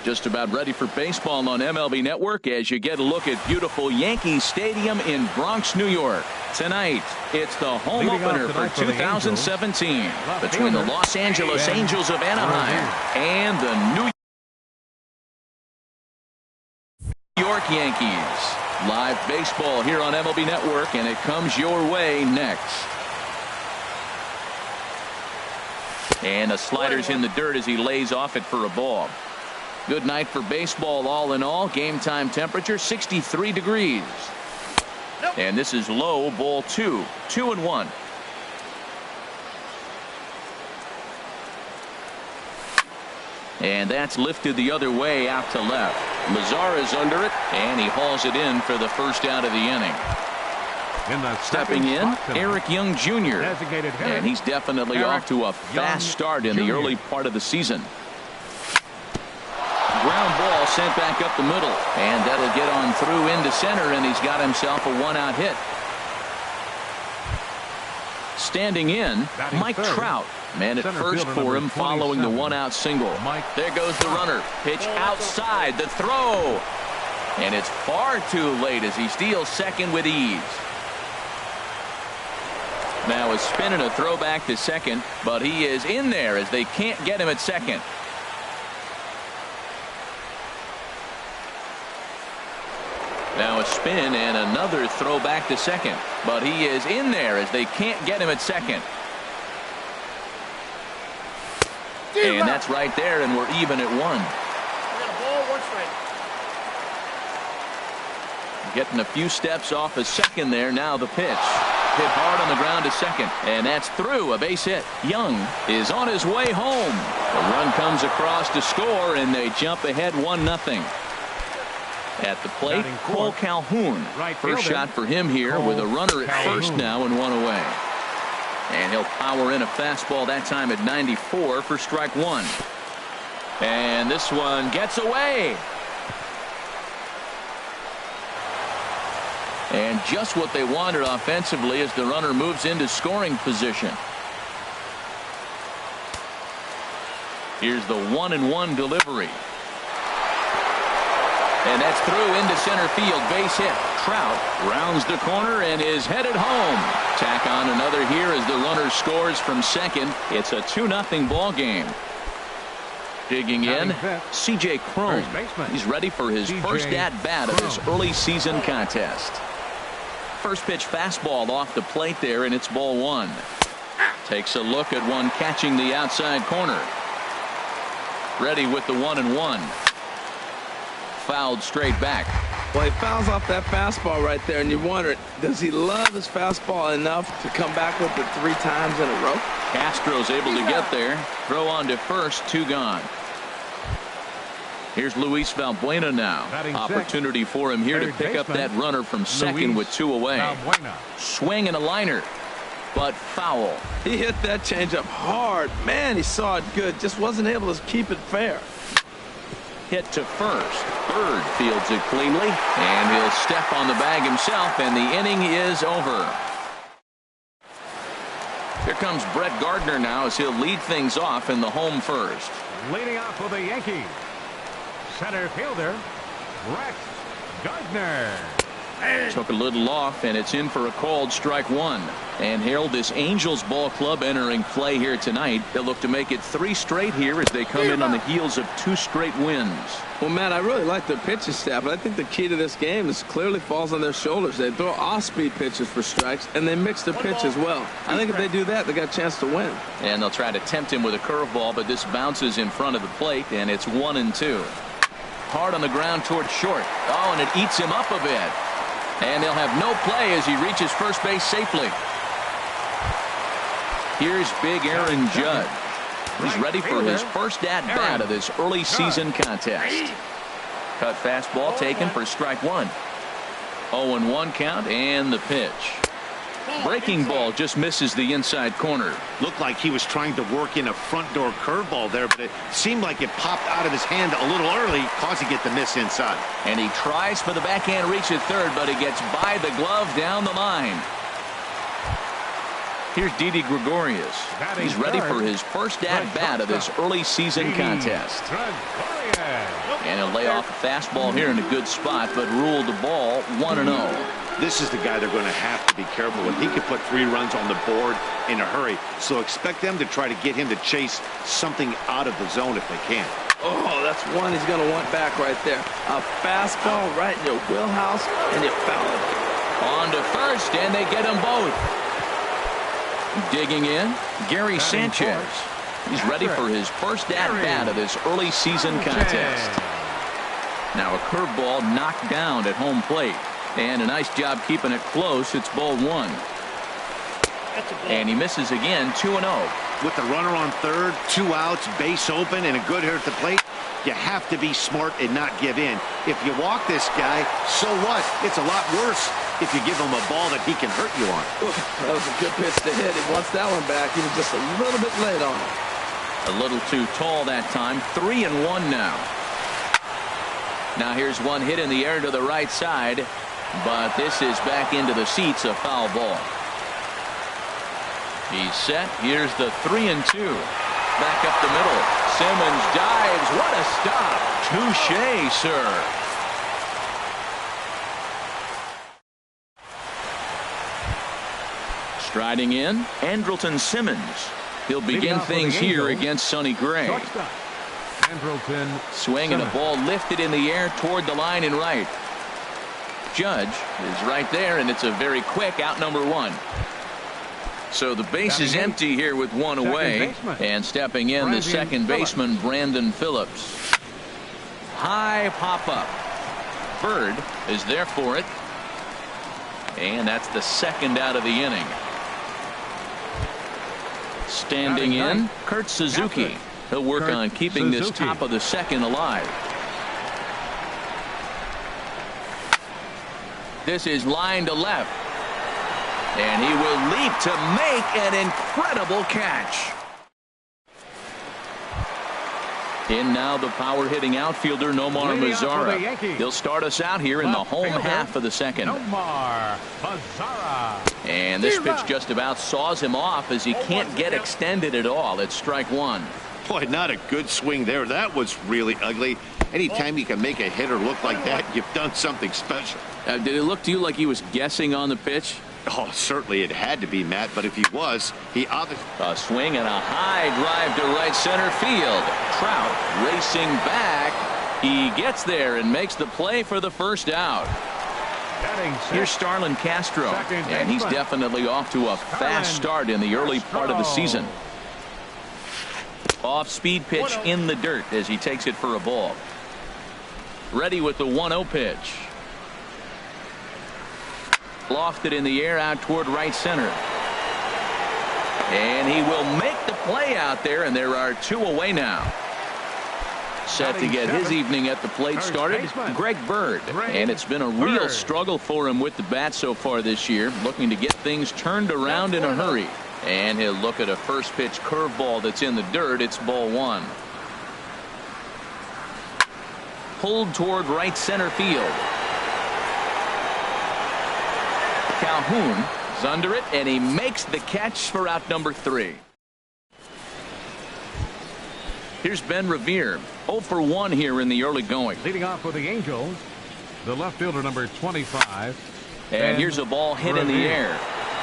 Just about ready for baseball on MLB Network as you get a look at beautiful Yankee Stadium in Bronx, New York. Tonight, it's the home opener for 2017 between the Los Angeles Angels of Anaheim and the New York Yankees. Live baseball here on MLB Network, and it comes your way next. And a slider's in the dirt as he lays off it for a ball. Good night for baseball all in all. Game time temperature 63 degrees. And this is low, ball 2. 2-1. And that's lifted the other way out to left. Mazara's under it, and he hauls it in for the first out of the inning. Stepping in, Eric Young Jr. And he's definitely off to a fast start in the early part of the season. Ground ball sent back up the middle, and that'll get on through into center, and he's got himself a one-out hit. Standing in, Mike Trout. Man at first for him following the one-out single. There goes the runner. Pitch outside, the throw. And it's far too late as he steals second with ease. Now a spin and a throw back to second, but he is in there as they can't get him at second. Now a spin and another throw back to second, but he is in there as they can't get him at second. And that's right there, and we're even at 1. Getting a few steps off a second there. Now the pitch. Hit hard on the ground to second, and that's through. A base hit. Young is on his way home. The run comes across to score, and they jump ahead 1-0. At the plate, Cole Calhoun. First shot for him here with a runner at first now and one away. And he'll power in a fastball that time at 94 for strike 1. And this one gets away. And just what they wanted offensively as the runner moves into scoring position. Here's the 1-1 delivery. And that's through into center field. Base hit. Trout rounds the corner and is headed home. Tack on another here as the runner scores from second. It's a 2-0 ball game. Digging in, C.J. Cron. He's ready for his first at-bat of this early season contest. First pitch fastball off the plate there, and it's ball 1. Takes a look at one catching the outside corner. Ready with the 1-1. Fouled straight back. Well, he fouls off that fastball right there, and you wonder, does he love his fastball enough to come back with it 3 times in a row? Castro's able to get there. Throw on to first, 2 gone. Here's Luis Valbuena now. Opportunity for him here to pick up that runner from second with 2 away. Swing and a liner, but foul. He hit that changeup hard. Man, he saw it good. Just wasn't able to keep it fair. Hit to first. Bird fields it cleanly, and he'll step on the bag himself, and the inning is over. Here comes Brett Gardner now as he'll lead things off in the home first. Leading off for the Yankees, center fielder Brett Gardner. Took a little off, and it's in for a called strike 1. And Harold, this Angels ball club entering play here tonight. They'll look to make it 3 straight here as they come in on the heels of 2 straight wins. Well, Matt, I really like their pitching staff, but I think the key to this game is clearly falls on their shoulders. They throw off-speed pitches for strikes, and they mix their pitch as well. I think if they do that, they got a chance to win. And they'll try to tempt him with a curveball, but this bounces in front of the plate, and it's 1-2. Hard on the ground towards short. Oh, and it eats him up a bit. And they'll have no play as he reaches first base safely. Here's big Aaron Judge. He's ready for his first at-bat of this early season contest. Cut fastball taken for strike 1. 0-1 count and the pitch. Breaking ball just misses the inside corner. Looked like he was trying to work in a front door curveball there, but it seemed like it popped out of his hand a little early, causing it to miss inside. And he tries for the backhand reach at third, but he gets by the glove down the line. Here's Didi Gregorius. He's ready for his first at-bat of this early season contest. And he'll lay off a fastball here in a good spot, but ruled the ball 1-0. This is the guy they're going to have to be careful with. He could put 3 runs on the board in a hurry, so expect them to try to get him to chase something out of the zone if they can. Oh, that's one he's going to want back right there. A fastball right in your wheelhouse, and you foul it. On to first, and they get them both. Digging in, Gary Sanchez. He's ready for his first at-bat of this early season contest. Now a curveball knocked down at home plate. And a nice job keeping it close. It's ball 1. And he misses again, 2-0. With the runner on third, 2 outs, base open, and a good hitter at the plate, you have to be smart and not give in. If you walk this guy, so what? It's a lot worse if you give him a ball that he can hurt you on. Oof, that was a good pitch to hit. He wants that one back. He was just a little bit late on it. A little too tall that time. 3-1 now. Now here's one hit in the air to the right side. But this is back into the seats, a foul ball. He's set. Here's the 3-2. Back up the middle. Simmons dives. What a stop. Touché, sir. Striding in, Andrelton Simmons. He'll begin things here against Sonny Gray. Swing and a ball lifted in the air toward the line and right. Judge is right there, and it's a very quick out number 1. So the base is empty here with 1 away, and stepping in the second baseman, Brandon Phillips. High pop up. Bird is there for it, and that's the second out of the inning. Standing in, Kurt Suzuki. He'll work on keeping this top of the second alive. This is line to left. And he will leap to make an incredible catch. In now the power hitting outfielder Nomar Mazara. He'll start us out here in the home half of the second. And this pitch just about saws him off as he can't get extended at all. It's strike 1. Boy, not a good swing there. That was really ugly. Anytime you can make a hitter look like that, you've done something special. Did it look to you like he was guessing on the pitch? Oh, certainly it had to be, Matt, but if he was, he obviously... A swing and a high drive to right center field. Trout racing back. He gets there and makes the play for the first out. Here's Starlin Castro, and he's definitely off to a fast start in the early part of the season. Off-speed pitch in the dirt as he takes it for a ball. Ready with the 1-0 pitch. Lofted in the air out toward right center. And he will make the play out there, and there are 2 away now. Set to get his evening at the plate started, Greg Bird. And it's been a real struggle for him with the bat so far this year, looking to get things turned around in a hurry. And he'll look at a first pitch curveball that's in the dirt. It's ball 1. Pulled toward right center field. Calhoun is under it, and he makes the catch for out number 3. Here's Ben Revere, 0 for 1 here in the early going. Leading off for the Angels, the left fielder number 25. And here's a ball hit in the air.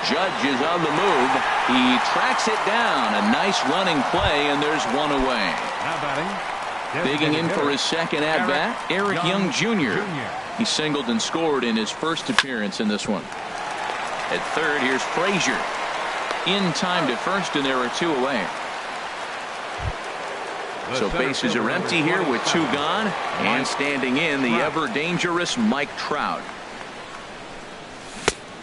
Judge is on the move. He tracks it down. A nice running play, and there's 1 away. Now batting. Digging in for his second at-bat, Eric Young Jr. He singled and scored in his first appearance in this one. At third, here's Frazier. In time to first, and there are 2 away. So bases are empty here with 2 gone. And standing in, the ever-dangerous Mike Trout.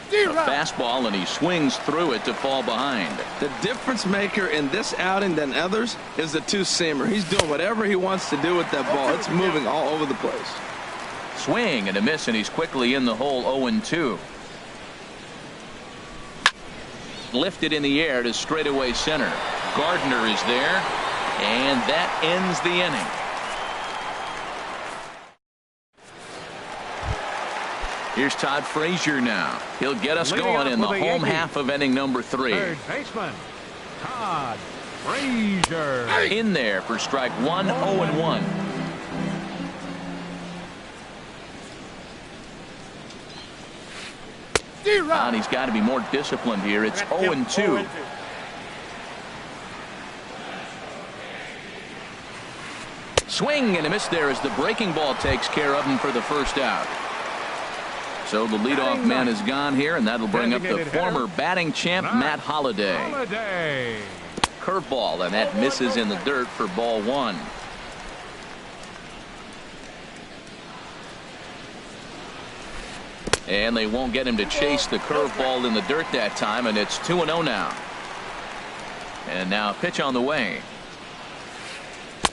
A fastball, and he swings through it to fall behind. The difference maker in this outing than others is the 2-seamer. He's doing whatever he wants to do with that ball. It's moving all over the place. Swing and a miss, and he's quickly in the hole 0-2. Lifted in the air to straightaway center. Gardner is there, and that ends the inning. Here's Todd Frazier now. He'll get us Leading going off in the with the home Yankees. half of inning number 3. Third baseman, Todd Frazier. In there for strike 1, 0-1. And he's got to be more disciplined here. It's 0-2. Swing and a miss there as the breaking ball takes care of him for the first out. So the leadoff man is gone here, and that'll bring up the former batting champ, Matt Holliday. Curveball, and that misses in the dirt for ball 1. And they won't get him to chase the curveball in the dirt that time, and it's 2-0 now. And now pitch on the way.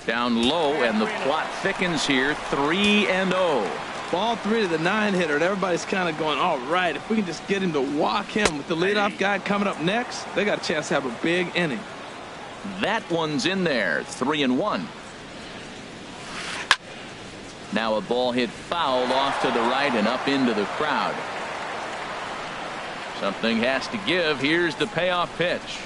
Down low, and the plot thickens here. 3-0. Ball 3 to the 9-hitter, and everybody's kind of going, all right, if we can just get him to walk him with the leadoff guy coming up next, they got a chance to have a big inning. That one's in there. 3-1. Now a ball hit foul off to the right and up into the crowd. Something has to give. Here's the payoff pitch.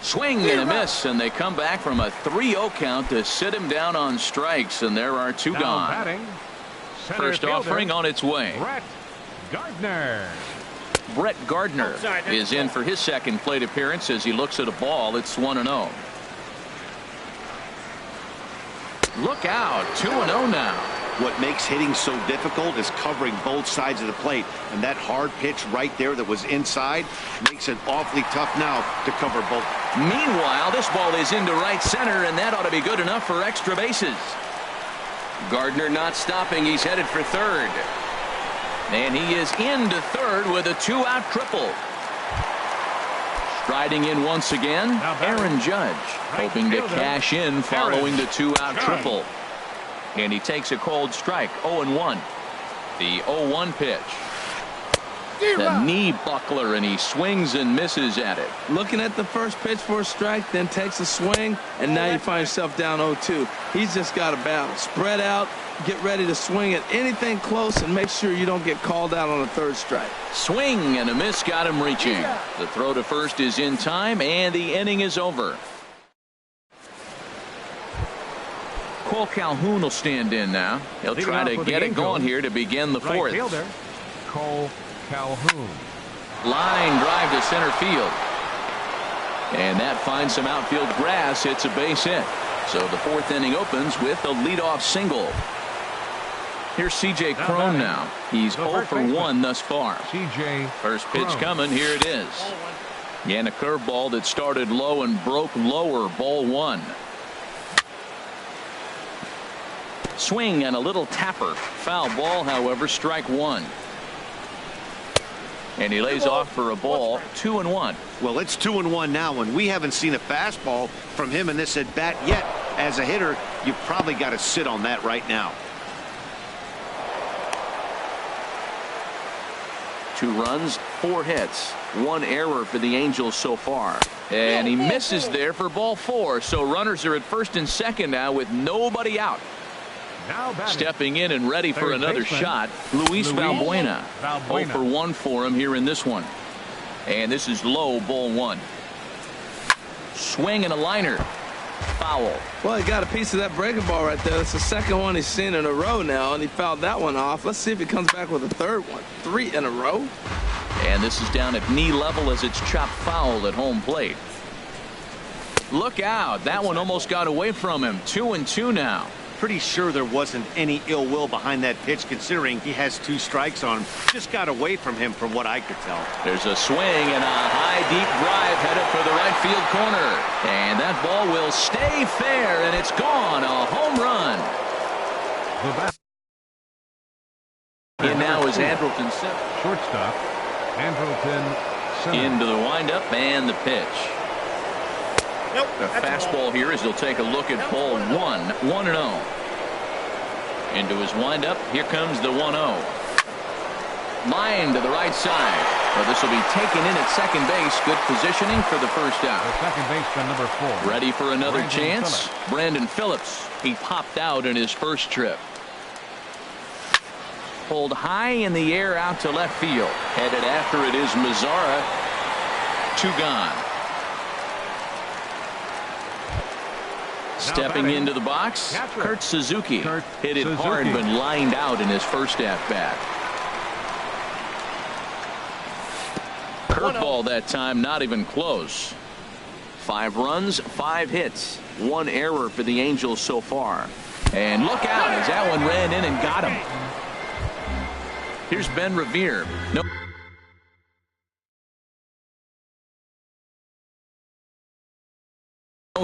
Swing and a miss, and they come back from a 3-0 count to sit him down on strikes, and there are 2 gone. Batting, First offering on its way. Brett Gardner is in for his second plate appearance as he looks at a ball. It's 1-0. Look out, 2-0 now. What makes hitting so difficult is covering both sides of the plate, and that hard pitch right there that was inside makes it awfully tough now to cover both. Meanwhile, this ball is into right center, and that ought to be good enough for extra bases. Gardner not stopping. He's headed for third. And he is into third with a 2-out triple. Striding in once again, Aaron Judge, hoping to cash in following the 2-out triple. And he takes a cold strike, 0-1. The 0-1 pitch. The knee buckler, and he swings and misses at it. Looking at the first pitch for a strike, then takes a swing, and now you find yourself down 0-2. He's just got to battle. Spread out, get ready to swing at anything close, and make sure you don't get called out on a third strike. Swing and a miss got him reaching. The throw to first is in time, and the inning is over. Cole Calhoun will stand in now. He'll try to get it going here to begin the fourth. Cole Calhoun. Line drive to center field. And that finds some outfield grass. It's a base hit. So the fourth inning opens with a leadoff single. Here's C.J. Cron now. He's 0 for 1 thus far. C.J. First pitch coming. Here it is. And a curveball that started low and broke lower. Ball 1. Swing and a little tapper. Foul ball, however, strike 1. And he lays off for a ball. 2-1. Well, it's 2-1 now, and we haven't seen a fastball from him in this at bat yet. As a hitter, you've probably got to sit on that right now. 2 runs, 4 hits, 1 error for the Angels so far. And he misses there for ball 4. So runners are at first and second now with nobody out. Stepping in and ready for another shot, Luis Valbuena. 0 for 1 for him here in this one. And this is low, ball 1. Swing and a liner. Foul. Well, he got a piece of that breaking ball right there. That's the second one he's seen in a row now, and he fouled that one off. Let's see if he comes back with a third one. 3 in a row. And this is down at knee level as it's chopped foul at home plate. Look out. That one almost got away from him. 2-2 now. Pretty sure there wasn't any ill will behind that pitch, considering he has 2 strikes on him. Just got away from him from what I could tell. There's a swing and a high deep drive headed for the right field corner. And that ball will stay fair, and it's gone. A home run. And now is Andrelton Simmons. Shortstop, Andrelton Simmons. Into the windup and the pitch. The fastball here as he'll take a look at ball 1. 1-0. Into his windup. Here comes the 1-0. Line to the right side. Well, this will be taken in at second base. Good positioning for the first out. The second baseman, number 4. Ready for another Brandon chance. Phillips. Brandon Phillips. He popped out in his first trip. pulled high in the air out to left field. Headed after it is Mazzara. 2 gone. Stepping into the box, Kurt Suzuki. Hit it hard but lined out in his first at-bat. Curveball that time, not even close. 5 runs, 5 hits, 1 error for the Angels so far. And look out as that one ran in and got him. Here's Ben Revere. No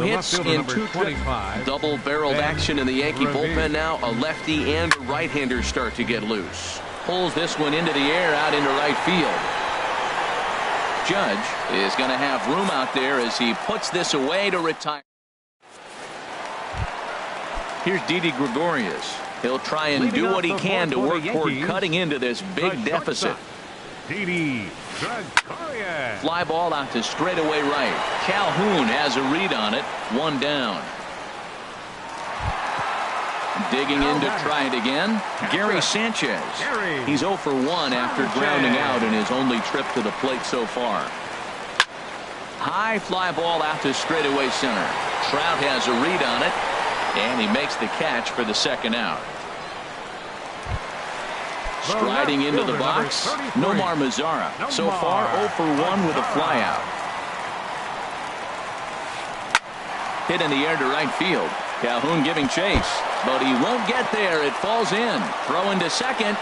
hits in 2 trips. Double-barreled action in the Yankee bullpen now. A lefty and a right-hander start to get loose. Pulls this one into the air out into right field. Judge is going to have room out there as he puts this away to retire. Here's Didi Gregorius. He'll try and do what he can to work toward cutting into this big deficit. Didi Gregorius. Fly ball out to straightaway right. Calhoun has a read on it. 1 down. Digging in to try it again. Gary Sanchez. He's 0 for 1 after grounding out in his only trip to the plate so far. High fly ball out to straightaway center. Trout has a read on it, and he makes the catch for the 2nd out. Striding into the box, Nomar Mazzara. So far 0 for 1 with a flyout. Hit in the air to right field. Calhoun giving chase, but he won't get there. It falls in. Throw into second.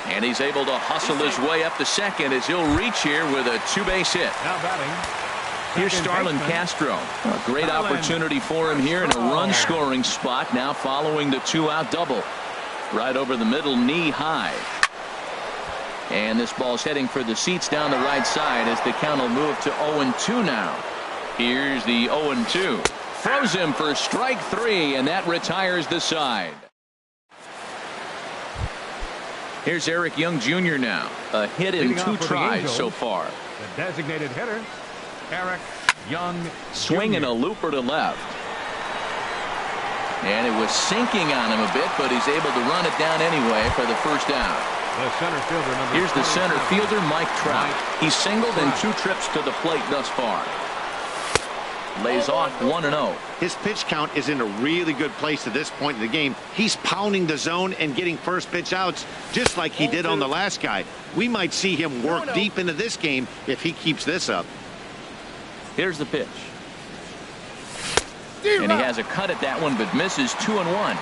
And he's able to hustle his way up to second as he'll reach here with a 2-base hit. Now batting. Here's Starlin Castro. A great opportunity for him here in a run-scoring spot now following the 2-out double. Right over the middle, knee high. And this ball's heading for the seats down the right side as the count will move to 0-2 now. Here's the 0-2. Throws him for strike 3, and that retires the side. Here's Eric Young Jr. now. A hit in 2 tries so far. The designated hitter, Eric Young. Swinging a looper to left. And it was sinking on him a bit, but he's able to run it down anyway for the 1st out. The center fielder, number Here's the center fielder, Mike Trout. He's singled in 2 trips to the plate thus far. Lays off 1-0. His pitch count is in a really good place at this point in the game. He's pounding the zone and getting first pitch outs just like he did on the last guy. We might see him work deep into this game if he keeps this up. Here's the pitch. And he has a cut at that one, but misses. 2-1.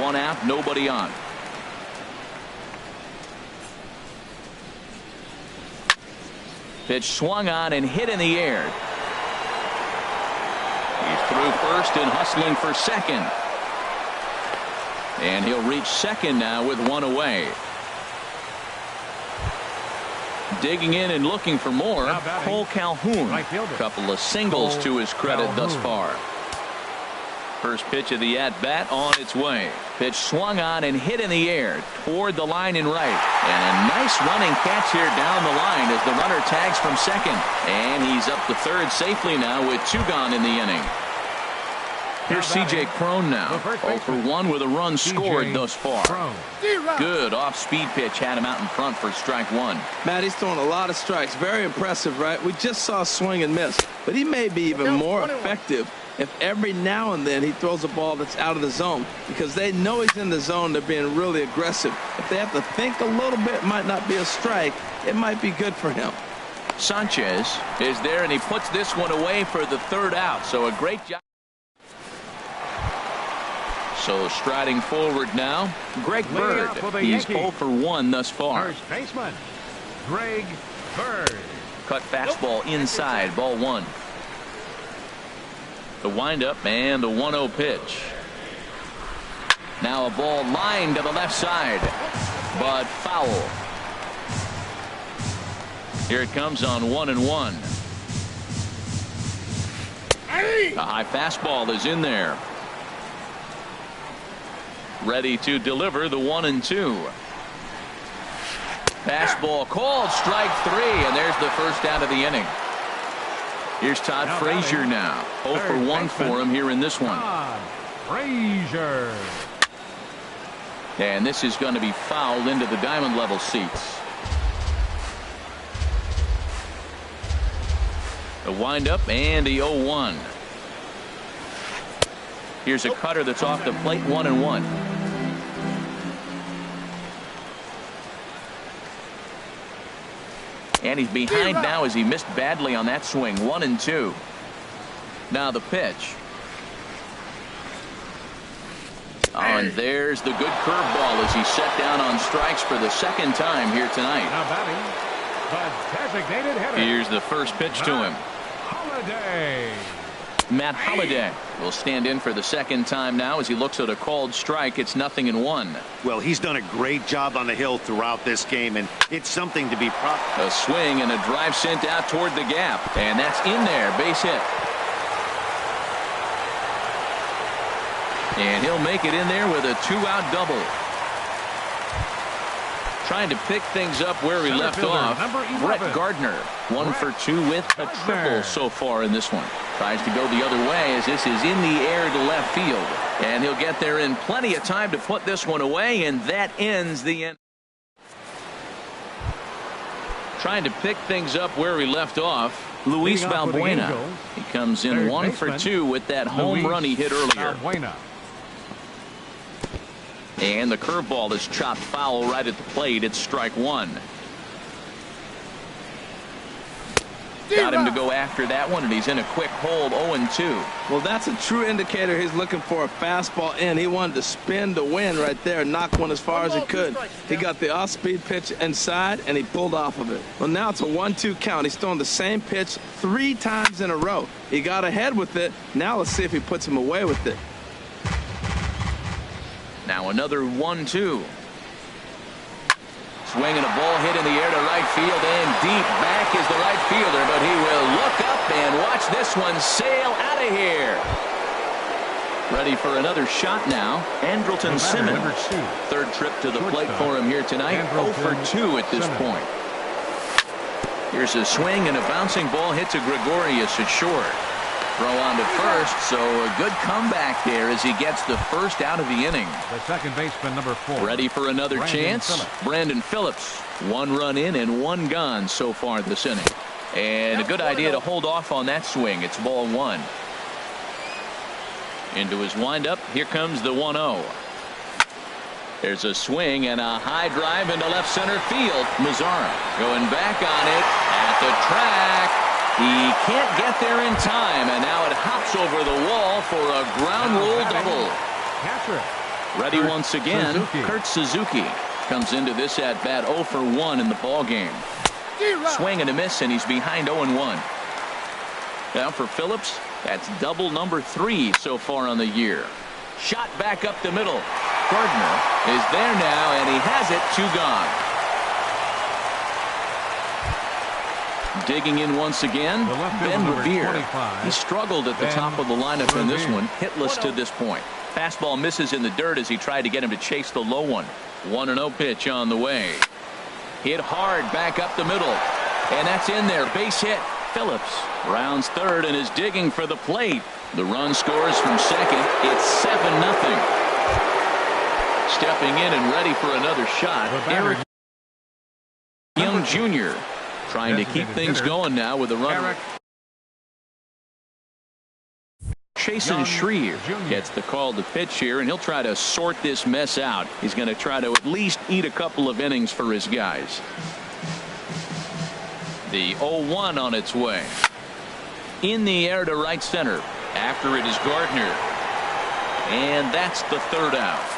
1 out, nobody on. Pitch swung on and hit in the air. He's through first and hustling for second. And he'll reach second now with 1 away. Digging in and looking for more, Cole Calhoun. Couple of singles to his credit thus far. First pitch of the at-bat on its way. Pitch swung on and hit in the air toward the line and right. And a nice running catch here down the line as the runner tags from second. And he's up to third safely now with 2 gone in the inning. Here's C.J. Cron now. 0 for 1 with a run scored thus far. Good off-speed pitch had him out in front for strike 1. Matt, he's throwing a lot of strikes. Very impressive, right? We just saw swing and miss. But he may be even more effective if every now and then he throws a ball that's out of the zone, because they know he's in the zone. They're being really aggressive. If they have to think a little bit, it might not be a strike. It might be good for him. Sanchez is there, and he puts this one away for the 3rd out. So a great job. So striding forward now, Greg Bird. He's 0 for 1 thus far. First baseman, Greg Bird. Cut fastball inside, ball 1. The windup and the 1-0 pitch. Now a ball lined to the left side, but foul. Here it comes on 1-1. A high fastball is in there. Ready to deliver the 1-2. Fastball called, strike 3, and there's the 1st out of the inning. Here's Todd Frazier now. 0 for 1 for him here in this one. Todd Frazier. And this is going to be fouled into the diamond level seats. The windup and the 0-1. Here's a cutter that's off the plate, 1-1. And he's behind now as he missed badly on that swing. 1-2. Now the pitch. Oh, and there's the good curveball as he set down on strikes for the second time here tonight. Now batting, the designated hitter. Here's the first pitch to him. Holliday. Matt Holliday will stand in for the second time now as he looks at a called strike. It's 0-1. Well, he's done a great job on the hill throughout this game, and it's something to be proud of. A swing and a drive sent out toward the gap, and that's in there. Base hit. And he'll make it in there with a 2-out double. Trying to pick things up where he left off. Brett Gardner, 1 for 2 with a triple so far in this one. Tries to go the other way as this is in the air to left field. And he'll get there in plenty of time to put this one away, and that ends the end. Trying to pick things up where he left off. Luis Valbuena. He comes in 1 for 2 with that home run he hit earlier. And the curveball is chopped foul right at the plate. It's strike 1. Got him to go after that one, and he's in a quick hold, 0-2. Well, that's a true indicator he's looking for a fastball in. He wanted to spin to win right there, knock one as far as he could. He got the off-speed pitch inside, and he pulled off of it. Well, now it's a 1-2 count. He's throwing the same pitch 3 times in a row. He got ahead with it. Now let's see if he puts him away with it. Now another 1-2. Swinging a ball hit in the air to right field, and deep back is the right fielder, but he will look up and watch this one sail out of here. Ready for another shot now. Andrelton Simmons. Third trip to the plate for him here tonight. 0 for 2 at this point. Here's a swing and a bouncing ball hit to Gregorius at short. Throw on to first, so a good comeback there as he gets the first out of the inning. The second baseman, number 4. Ready for another chance. Brandon Phillips. 1 run in and 1 gone so far this inning. And a good idea to hold off on that swing. It's ball 1. Into his windup. Here comes the 1-0. There's a swing and a high drive into left center field. Mazzara going back on it at the track. He can't get there in time, and now it hops over the wall for a ground rule double. Ready once again. Kurt Suzuki comes into this at bat 0 for 1 in the ball game. Swing and a miss, and he's behind 0-1. Now for Phillips, that's double number 3 so far on the year. Shot back up the middle. Gardner is there now, and he has it. 2 gone. Digging in once again, Ben Revere. He struggled at the top of the lineup in this one, hitless to this point. Fastball misses in the dirt as he tried to get him to chase the low one. 1-0 pitch on the way. Hit hard back up the middle, and that's in there. Base hit. Phillips rounds third and is digging for the plate. The run scores from second. It's 7-0. Stepping in and ready for another shot, Eric Young Jr. trying to keep things going now with a runner. Chasen Shreve gets the call to pitch here, and he'll try to sort this mess out. He's going to try to at least eat a couple of innings for his guys. The 0-1 on its way. In the air to right center. After it is Gardner. And that's the 3rd out.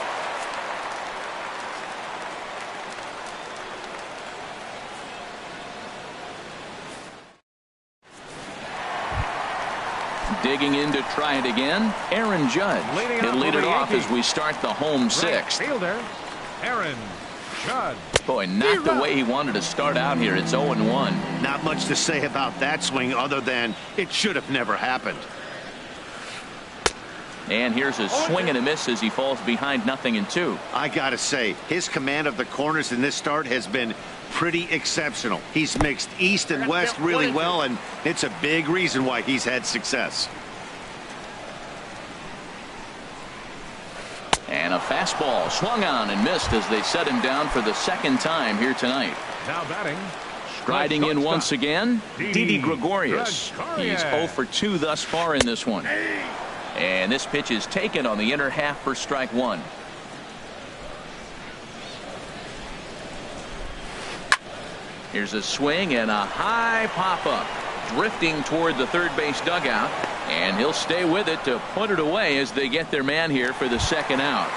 Digging in to try it again. Aaron Judge. He'll lead it off as we start the home 6th. Fielder, Aaron Judge. Boy, not the way he wanted to start out here. It's 0-1. Not much to say about that swing other than it should have never happened. And here's a swing and a miss as he falls behind 0-2. I gotta say, his command of the corners in this start has been pretty exceptional. He's mixed east and west really well, and it's a big reason why he's had success. And a fastball swung on and missed as they set him down for the second time here tonight. Now batting. Striding in once again, Didi Gregorius. He's 0 for 2 thus far in this one. And this pitch is taken on the inner half for strike one. Here's a swing and a high pop-up. Drifting toward the third base dugout. And he'll stay with it to put it away as they get their man here for the second out.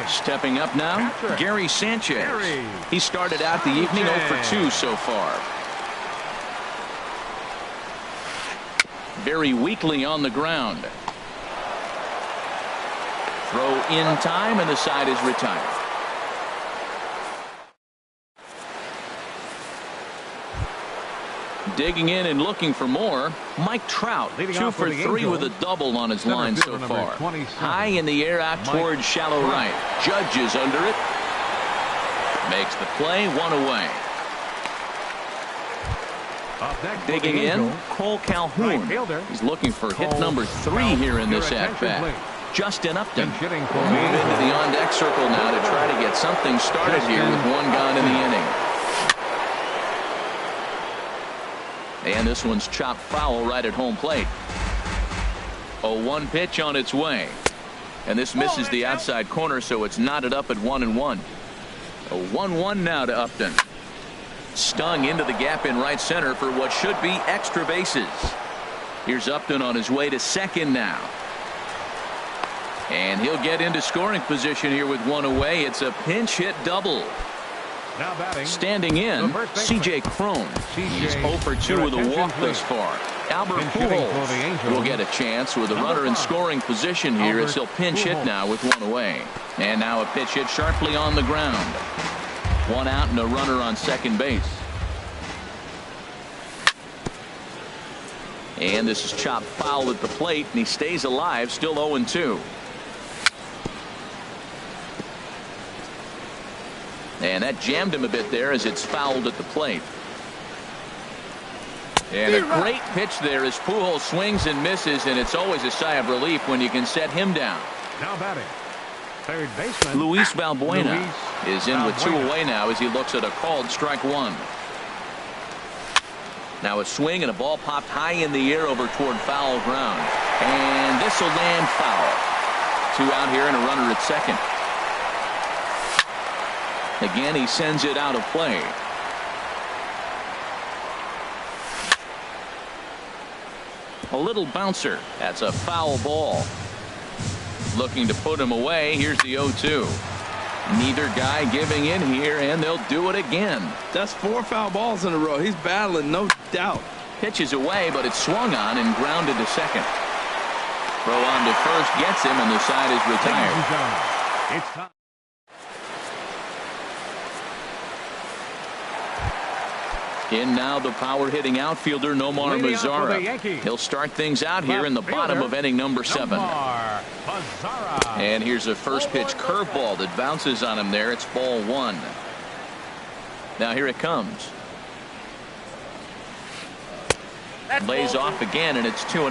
Stepping up now, Gary Sanchez. He started out the evening 0 for 2 so far. Very weakly on the ground. Throw in time, and the side is retired. Digging in and looking for more, Mike Trout, 2 for 3 with a double on his line so far. High in the air out towards shallow right. Judge is under it. Makes the play, 1 away. Digging in, Cole Calhoun. He's looking for hit number 3 here in this at-bat. Justin Upton will move into the on-deck circle now to try to get something started here with 1 gone in the inning. And this one's chopped foul right at home plate. A 1 pitch on its way. And this misses the outside corner, so it's knotted up at 1-1. A 1-1 now to Upton. Stung into the gap in right center for what should be extra bases. Here's Upton on his way to second now. And he'll get into scoring position here with 1 away. It's a pinch hit double. Now batting. Standing in, C.J. Cron. He's 0 for 2 with a walk thus far. Albert Pujols will get a chance with a runner in scoring position here as he'll pinch hit now with 1 away. And now a pitch hit sharply on the ground. 1 out and a runner on second base. And this is chopped foul at the plate, and he stays alive, still 0-2. And that jammed him a bit there as it's fouled at the plate. And a great pitch there as Pujols swings and misses, and it's always a sigh of relief when you can set him down. Now batting. Third baseman Luis Valbuena is in with 2 away now as he looks at a called strike 1. Now a swing and a ball popped high in the air over toward foul ground. And this will land foul. 2 out here and a runner at second. Again, he sends it out of play. A little bouncer. That's a foul ball. Looking to put him away. Here's the 0-2. Neither guy giving in here, and they'll do it again. That's 4 foul balls in a row. He's battling, no doubt. Pitches away, but it's swung on and grounded to second. Throw on to first gets him, and the side is retired. It's time. In now the power-hitting outfielder Nomar Mazara. He'll start things out here in the bottom of inning number 7. And here's a first pitch curveball that bounces on him there. It's ball 1. Now here it comes. Lays off again, and it's 2-0.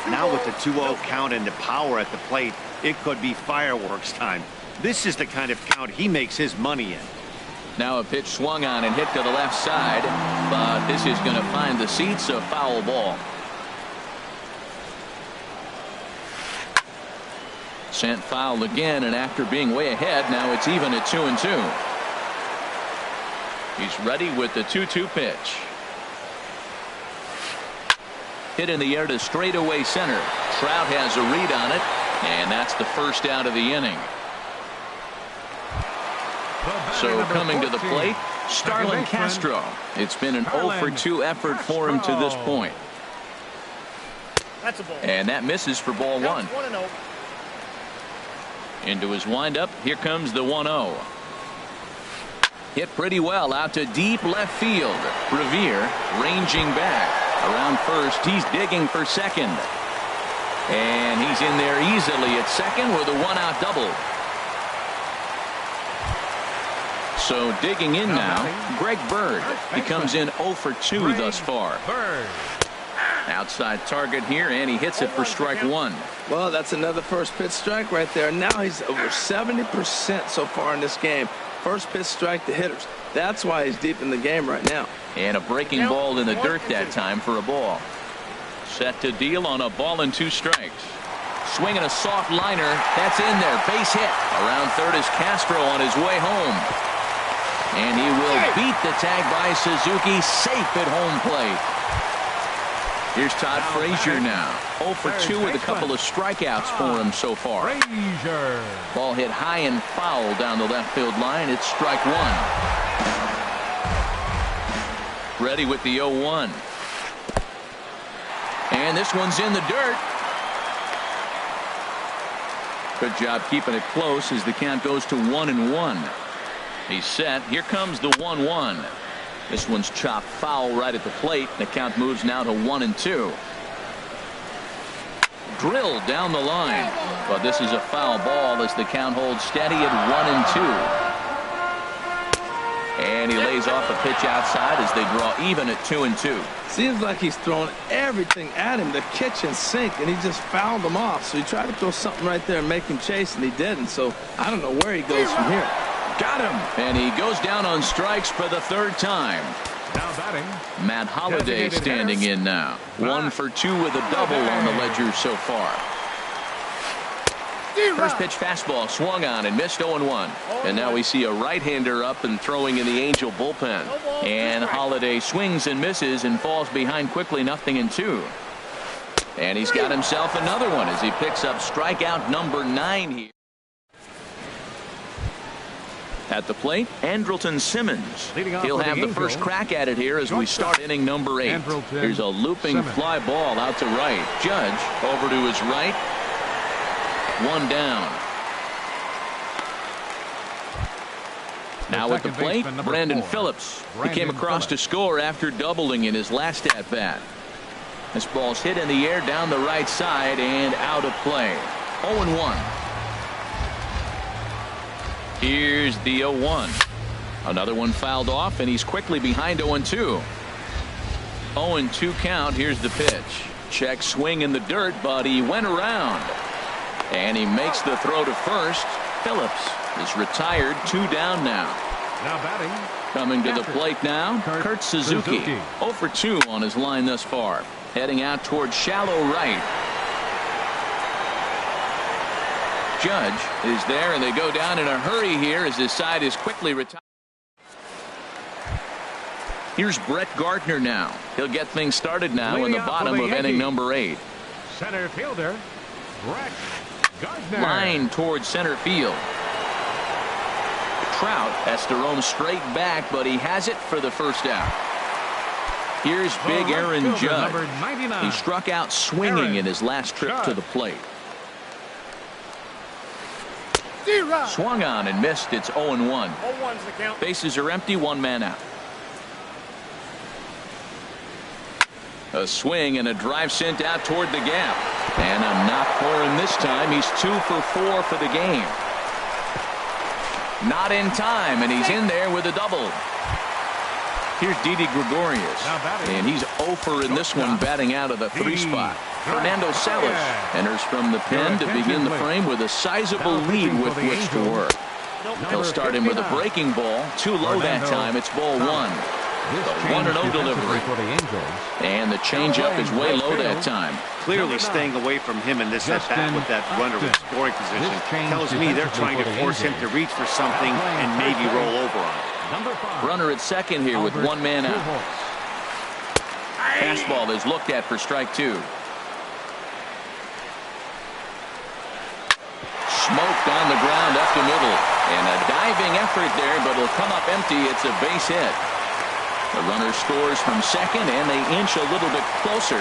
Now with the 2-0 count and the power at the plate, it could be fireworks time. This is the kind of count he makes his money in. Now a pitch swung on and hit to the left side, but this is going to find the seats, a foul ball. Sent foul again, and after being way ahead, now it's even at 2-2. He's ready with the 2-2 pitch. Hit in the air to straightaway center. Trout has a read on it, and that's the first out of the inning. So coming to the plate, Starlin Castro. It's been an 0 for 2 effort for him to this point. And that misses for ball 1. Into his windup, here comes the 1-0. Hit pretty well out to deep left field. Revere ranging back around first. He's digging for second. And he's in there easily at second with a 1-out double. So digging in now, Greg Bird. He comes in 0 for 2 thus far. Outside target here, and he hits it for strike one. Well, that's another first pitch strike right there. Now he's over 70% so far in this game. First pitch strike to hitters. That's why he's deep in the game right now. And a breaking ball in the dirt that time for a ball. Set to deal on a ball and 2 strikes. Swinging a soft liner. That's in there. Base hit. Around third is Castro on his way home. And he will beat the tag by Suzuki, safe at home plate. Here's Todd Frazier now. 0 for 2 with a couple of strikeouts for him so far. Ball hit high and foul down the left field line. It's strike one. Ready with the 0-1. And this one's in the dirt. Good job keeping it close as the count goes to 1-1. He's set. Here comes the 1-1. This one's chopped foul right at the plate. The count moves now to 1-2. Drilled down the line. But this is a foul ball as the count holds steady at 1-2. And he lays off a pitch outside as they draw even at 2-2. Seems like he's throwing everything at him, the kitchen sink, and he just fouled him off. So he tried to throw something right there and make him chase, and he didn't. So I don't know where he goes from here. Got him. And he goes down on strikes for the 3rd time. Now batting, Matt Holliday standing in now. 1 for 2 with a double on the ledger so far. First pitch fastball swung on and missed 0-1. And now we see a right-hander up and throwing in the Angel bullpen. And Holliday swings and misses and falls behind quickly, 0-2. And he's got himself another one as he picks up strikeout number 9 here. At the plate, Andrelton Simmons. He'll have the first crack at it here as we start inning number 8. Here's a looping fly ball out to right. Judge over to his right. 1 down. Now at the plate, Brandon Phillips. He came across to score after doubling in his last at-bat. This ball's hit in the air down the right side and out of play. 0-1. Here's the 0-1. Another one fouled off, and he's quickly behind 0-2. 0-2 count. Here's the pitch. Check swing in the dirt, but he went around. And he makes the throw to first. Phillips is retired. 2 down now. Now batting. Coming to the plate now, Kurt Suzuki. 0 for 2 on his line thus far. Heading out towards shallow right. Judge is there, and they go down in a hurry here as his side is quickly retired. Here's Brett Gardner now. He'll get things started now in the bottom of inning number 8. Center fielder, Brett Gardner. Line towards center field. Trout has to roam straight back, but he has it for the first out. Here's big Aaron Judge. He struck out swinging in his last trip to the plate. Swung on and missed. It's 0-1. Bases are empty. 1 man out. A swing and a drive sent out toward the gap. And a knock for him this time. He's 2 for 4 for the game. Not in time, and he's in there with a double. Here's Didi Gregorius. And he's 0 for in this one, batting out of the 3 spot. Fernando Salas enters from the pen to begin the frame with a sizable lead with which to work. He'll start him with a breaking ball. Too low that time. It's ball 1. The 1-0 delivery. And the changeup is way low that time. Clearly staying away from him in this at-bat with that runner in scoring position. Tells me they're trying to force him to reach for something and maybe roll over on it. Runner at second here with 1 man out. Fastball is looked at for strike 2. Smoked on the ground up the middle. And a diving effort there, but it'll come up empty. It's a base hit. The runner scores from second, and they inch a little bit closer.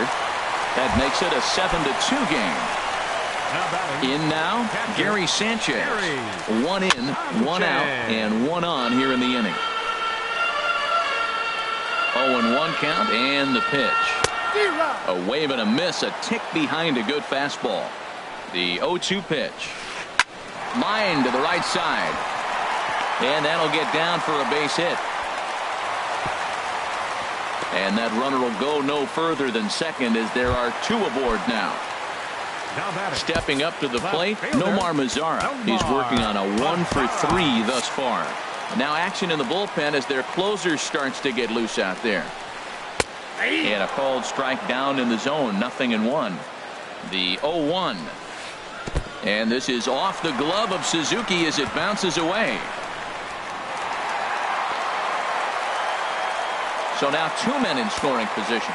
That makes it a 7-2 game. In now, Gary Sanchez. 1 in, 1 out, and 1 on here in the inning. 0-1 count, and the pitch. A wave and a miss, a tick behind a good fastball. The 0-2 pitch. Line to the right side. And that'll get down for a base hit. And that runner will go no further than second as there are 2 aboard now. Stepping up to the plate, Nomar Mazara. He's working on a 1 for 3 thus far. Now action in the bullpen as their closer starts to get loose out there. And a called strike down in the zone, 0-1. The 0-1. And this is off the glove of Suzuki as it bounces away. So now 2 men in scoring position.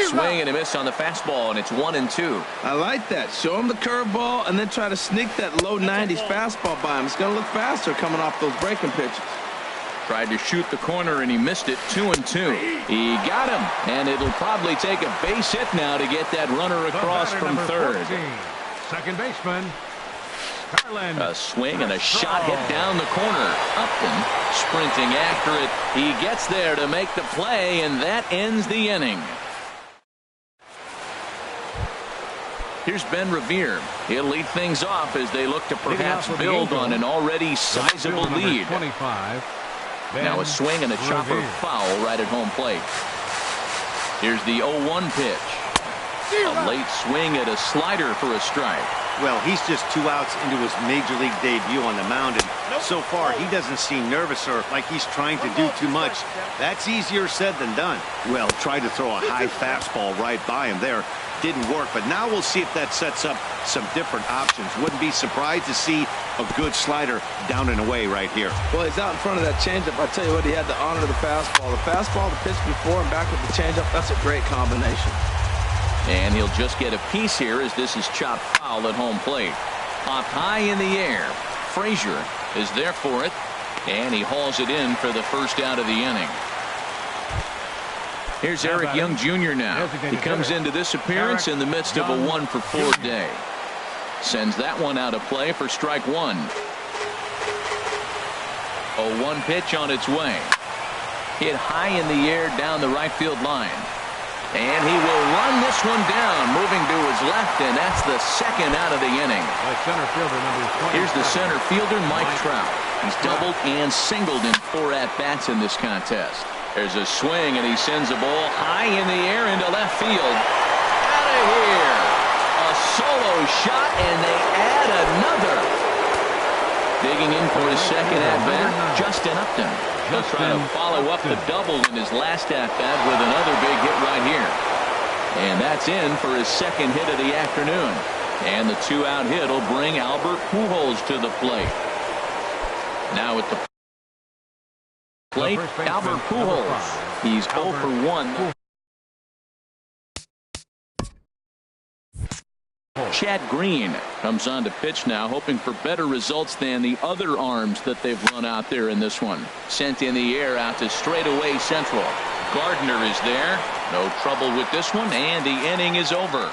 Swing and a miss on the fastball, and it's 1-2. I like that. Show him the curveball and then try to sneak that low 90s fastball by him. It's going to look faster coming off those breaking pitches. Tried to shoot the corner and he missed it. 2-2. He got him, and it'll probably take a base hit now to get that runner across from third. 14, second baseman Starlin. A swing and a shot hit down the corner. Upton sprinting after it. He gets there to make the play, and that ends the inning. Here's Ben Revere. He'll lead things off as they look to perhaps build on an already sizable lead. 25. Now a swing and a chopper foul right at home plate. Here's the 0-1 pitch. A late swing at a slider for a strike. Well, he's just 2 outs into his major league debut on the mound, and so far he doesn't seem nervous or like he's trying to do too much. That's easier said than done. Well, tried to throw a high fastball right by him there. Didn't work, but now we'll see if that sets up some different options. Wouldn't be surprised to see a good slider down and away right here. Well, he's out in front of that changeup. I tell you what, he had to honor the fastball. The fastball, the pitch before, and back with the changeup. That's a great combination. And he'll just get a piece here as this is chopped foul at home plate. Popped high in the air. Frazier is there for it, and he hauls it in for the first out of the inning. Here's Eric Young Jr. now. He comes into this appearance in the midst of a 1 for 4 day. Sends that one out of play for strike 1. 0-1 pitch on its way. Hit high in the air down the right field line. And he will run this one down, moving to his left, and that's the second out of the inning. Here's the center fielder, Mike Trout. He's doubled and singled in 4 at-bats in this contest. There's a swing, and he sends a ball high in the air into left field. Out of here. A solo shot, and they add another. Digging in for his second at-bat, Justin Upton. He'll try to follow up the double in his last at-bat with another big hit right here. And that's in for his second hit of the afternoon. And the 2-out hit will bring Albert Pujols to the plate. Now at the plate, Albert Pujols. He's 0 for 1. Chad Green comes on to pitch now, hoping for better results than the other arms that they've run out there in this one. Sent in the air out to straightaway central. Gardner is there. No trouble with this one, and the inning is over.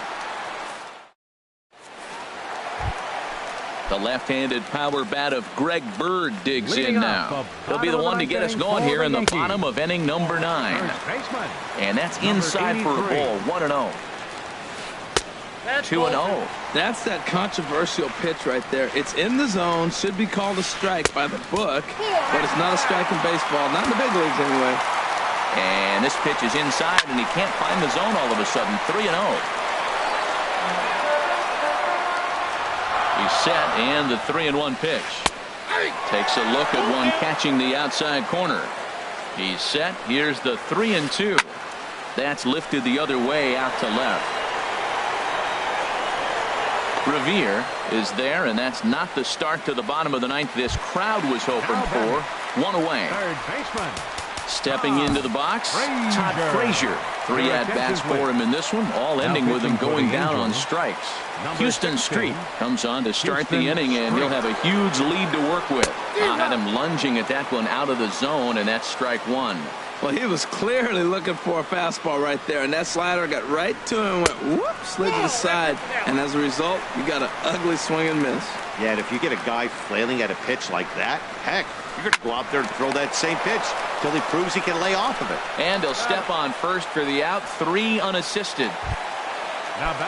The left-handed power bat of Greg Bird digs in now. He'll be the one to get us going here in the bottom of inning number 9. And that's inside for a ball. 1-0. 2-0. That's that controversial pitch right there. It's in the zone, should be called a strike by the book, but it's not a strike in baseball, not in the big leagues anyway. And this pitch is inside, and he can't find the zone all of a sudden. 3-0. He's set, and the 3-1 pitch. Takes a look at one catching the outside corner. He's set. Here's the 3-2. That's lifted the other way out to left. Revere is there, and that's not the start to the bottom of the 9th this crowd was hoping for. 1 away. Third baseman. Stepping into the box, Todd Frazier. 3 at-bats for him in this one, all ending with him going down on strikes. Houston Street comes on to start the inning, and he'll have a huge lead to work with. Had him lunging at that one out of the zone, and that's strike 1. Well, he was clearly looking for a fastball right there, and that slider got right to him and went whoop, slid to the side, and as a result, you got an ugly swing and miss. Yeah, and if you get a guy flailing at a pitch like that, heck, you're going to go out there and throw that same pitch till he proves he can lay off of it. And he'll step on first for the out, 3 unassisted.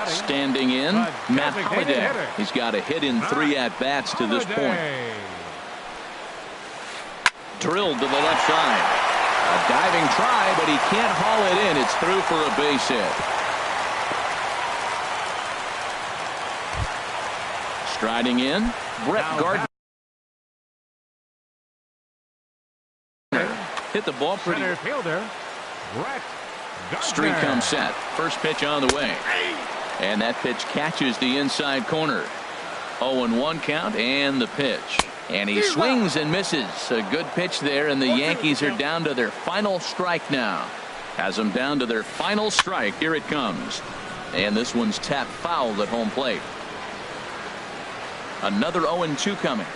Standing in, Matt Holliday. He's got a hit in 3 at-bats to this point. Drilled to the left side. A diving try, but he can't haul it in. It's through for a base hit. Striding in, Brett Gardner. Hit the ball pretty. Center fielder, Brett Gardner. Streak comes set. First pitch on the way. And that pitch catches the inside corner. 0-1 count and the pitch. And he swings and misses. A good pitch there, and the Yankees are down to their final strike now. Has them down to their final strike. Here it comes. And this one's tapped foul at home plate. Another 0-2 coming.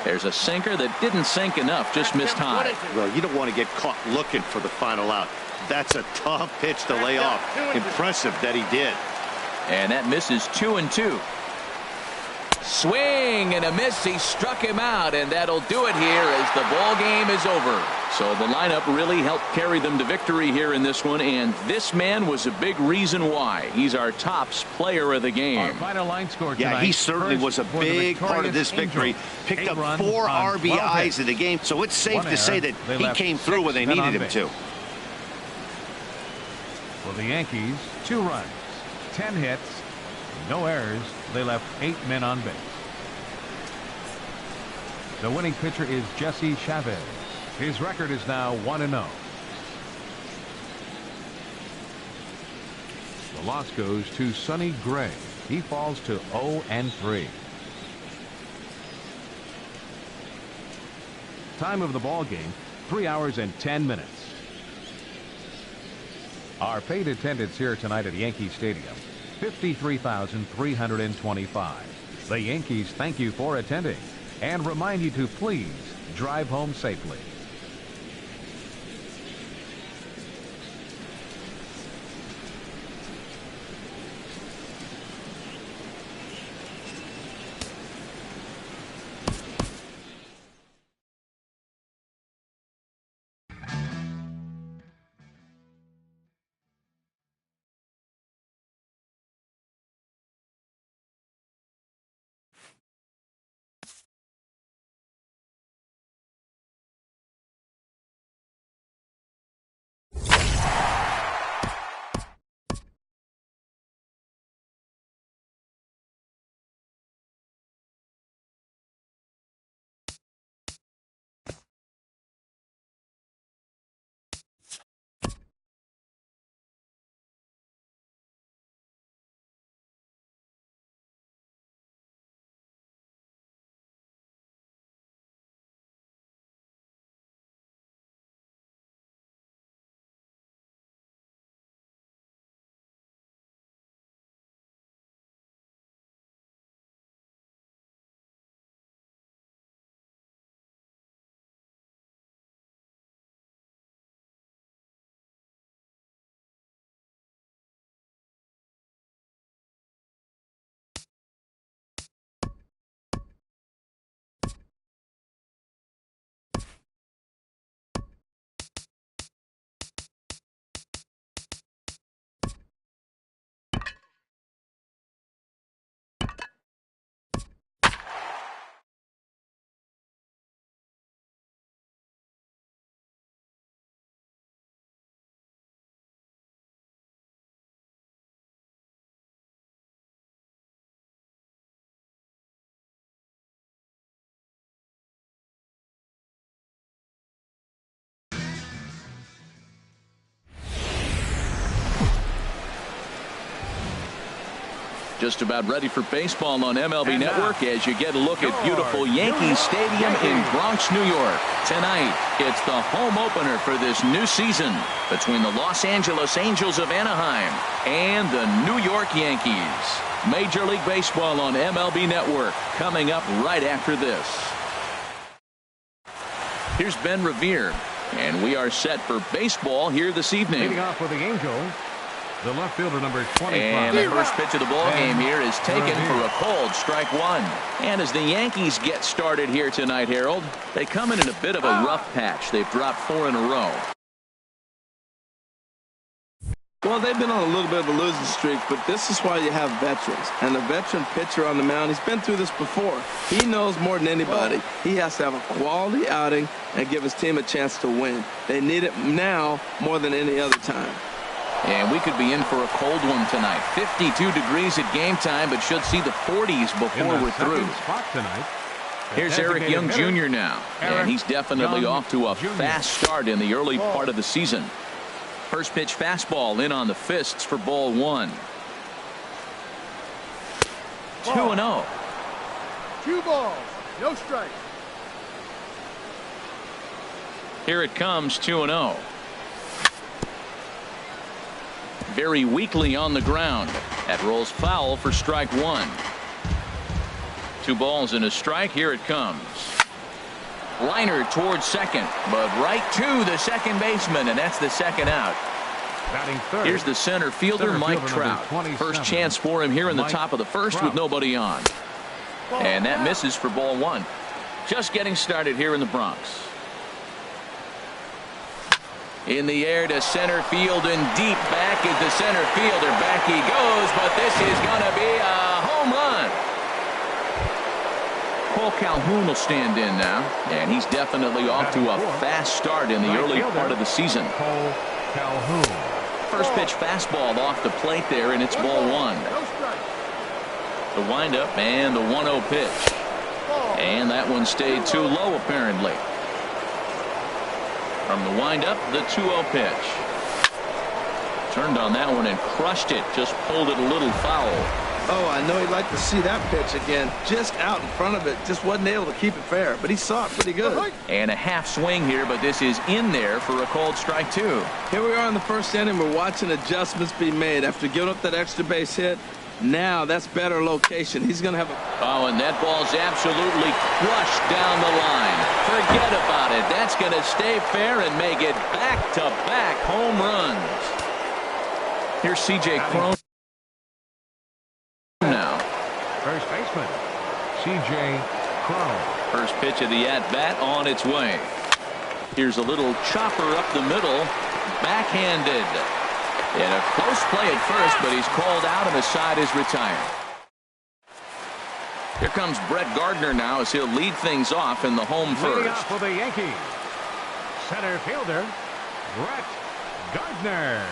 There's a sinker that didn't sink enough, just missed high. Well, you don't want to get caught looking for the final out. That's a tough pitch to lay off. Impressive that he did. And that misses 2-2. Swing and a miss. He struck him out, and that'll do it here as the ball game is over. So the lineup really helped carry them to victory here in this one, and this man was a big reason why. He's our tops player of the game. Our final line score tonight. Yeah, he certainly was a big part of this victory. Picked up 4 RBIs in the game, so it's safe to say that he came through when they needed him to. For the Yankees, 2 runs, 10 hits, no errors. They left 8 men on base. The winning pitcher is Jesse Chavez. His record is now 1-0. The loss goes to Sonny Gray. He falls to 0-3. Time of the ball game, 3 hours and 10 minutes. Our paid attendance here tonight at Yankee Stadium, 53,325. The Yankees thank you for attending and remind you to please drive home safely. Just about ready for baseball on MLB Network as you get a look at beautiful Yankee Stadium in Bronx, New York. Tonight, it's the home opener for this new season between the Los Angeles Angels of Anaheim and the New York Yankees. Major League Baseball on MLB Network coming up right after this. Here's Ben Revere, and we are set for baseball here this evening. Leading off for the Angels, the left fielder, number 25. And the first pitch of the ball game here is taken for a cold strike 1. And as the Yankees get started here tonight, Harold, they come in a bit of a rough patch. They've dropped 4 in a row. Well, they've been on a little bit of a losing streak, but this is why you have veterans. And a veteran pitcher on the mound, he's been through this before. He knows more than anybody. He has to have a quality outing and give his team a chance to win. They need it now more than any other time. And we could be in for a cold one tonight. 52 degrees at game time, but should see the 40s before we're through. Here's Eric Young Jr. now, and he's definitely off to a fast start in the early part of the season. First pitch fastball in on the fists for ball one. 2-0. 2 balls, no strikes. Here it comes, 2-0. Very weakly on the ground. That rolls foul for strike one. 2 balls and a strike. Here it comes. Liner towards second, but right to the second baseman, and that's the second out. Here's the center fielder, Mike Trout. First chance for him here in the top of the first with nobody on. And that misses for ball one. Just getting started here in the Bronx. In the air to center field and deep back is the center fielder. Back he goes, but this is going to be a home run. Cole Calhoun will stand in now, and he's definitely off to a fast start in the early part of the season. Cole Calhoun. First pitch fastball off the plate there, and it's ball one. The windup and the 1-0 pitch. And that one stayed too low apparently. From the windup, the 2-0 pitch. Turned on that one and crushed it. Just pulled it a little foul. Oh, I know he'd like to see that pitch again. Just out in front of it. Just wasn't able to keep it fair, but he saw it pretty good. And a half swing here, but this is in there for a called strike two. Here we are in the first inning. We're watching adjustments be made after giving up that extra base hit. Now that's better location. He's going to have a... Oh, and that ball's absolutely crushed down the line. Forget about it. That's going to stay fair and make it back-to-back home runs. Here's C.J. Cron now. First baseman, C.J. Cron. First pitch of the at-bat on its way. Here's a little chopper up the middle. Backhanded. In a close play at first, but he's called out and the side is retired. Here comes Brett Gardner now as he'll lead things off in the home Leading first. off for the Yankees, center fielder, Brett Gardner.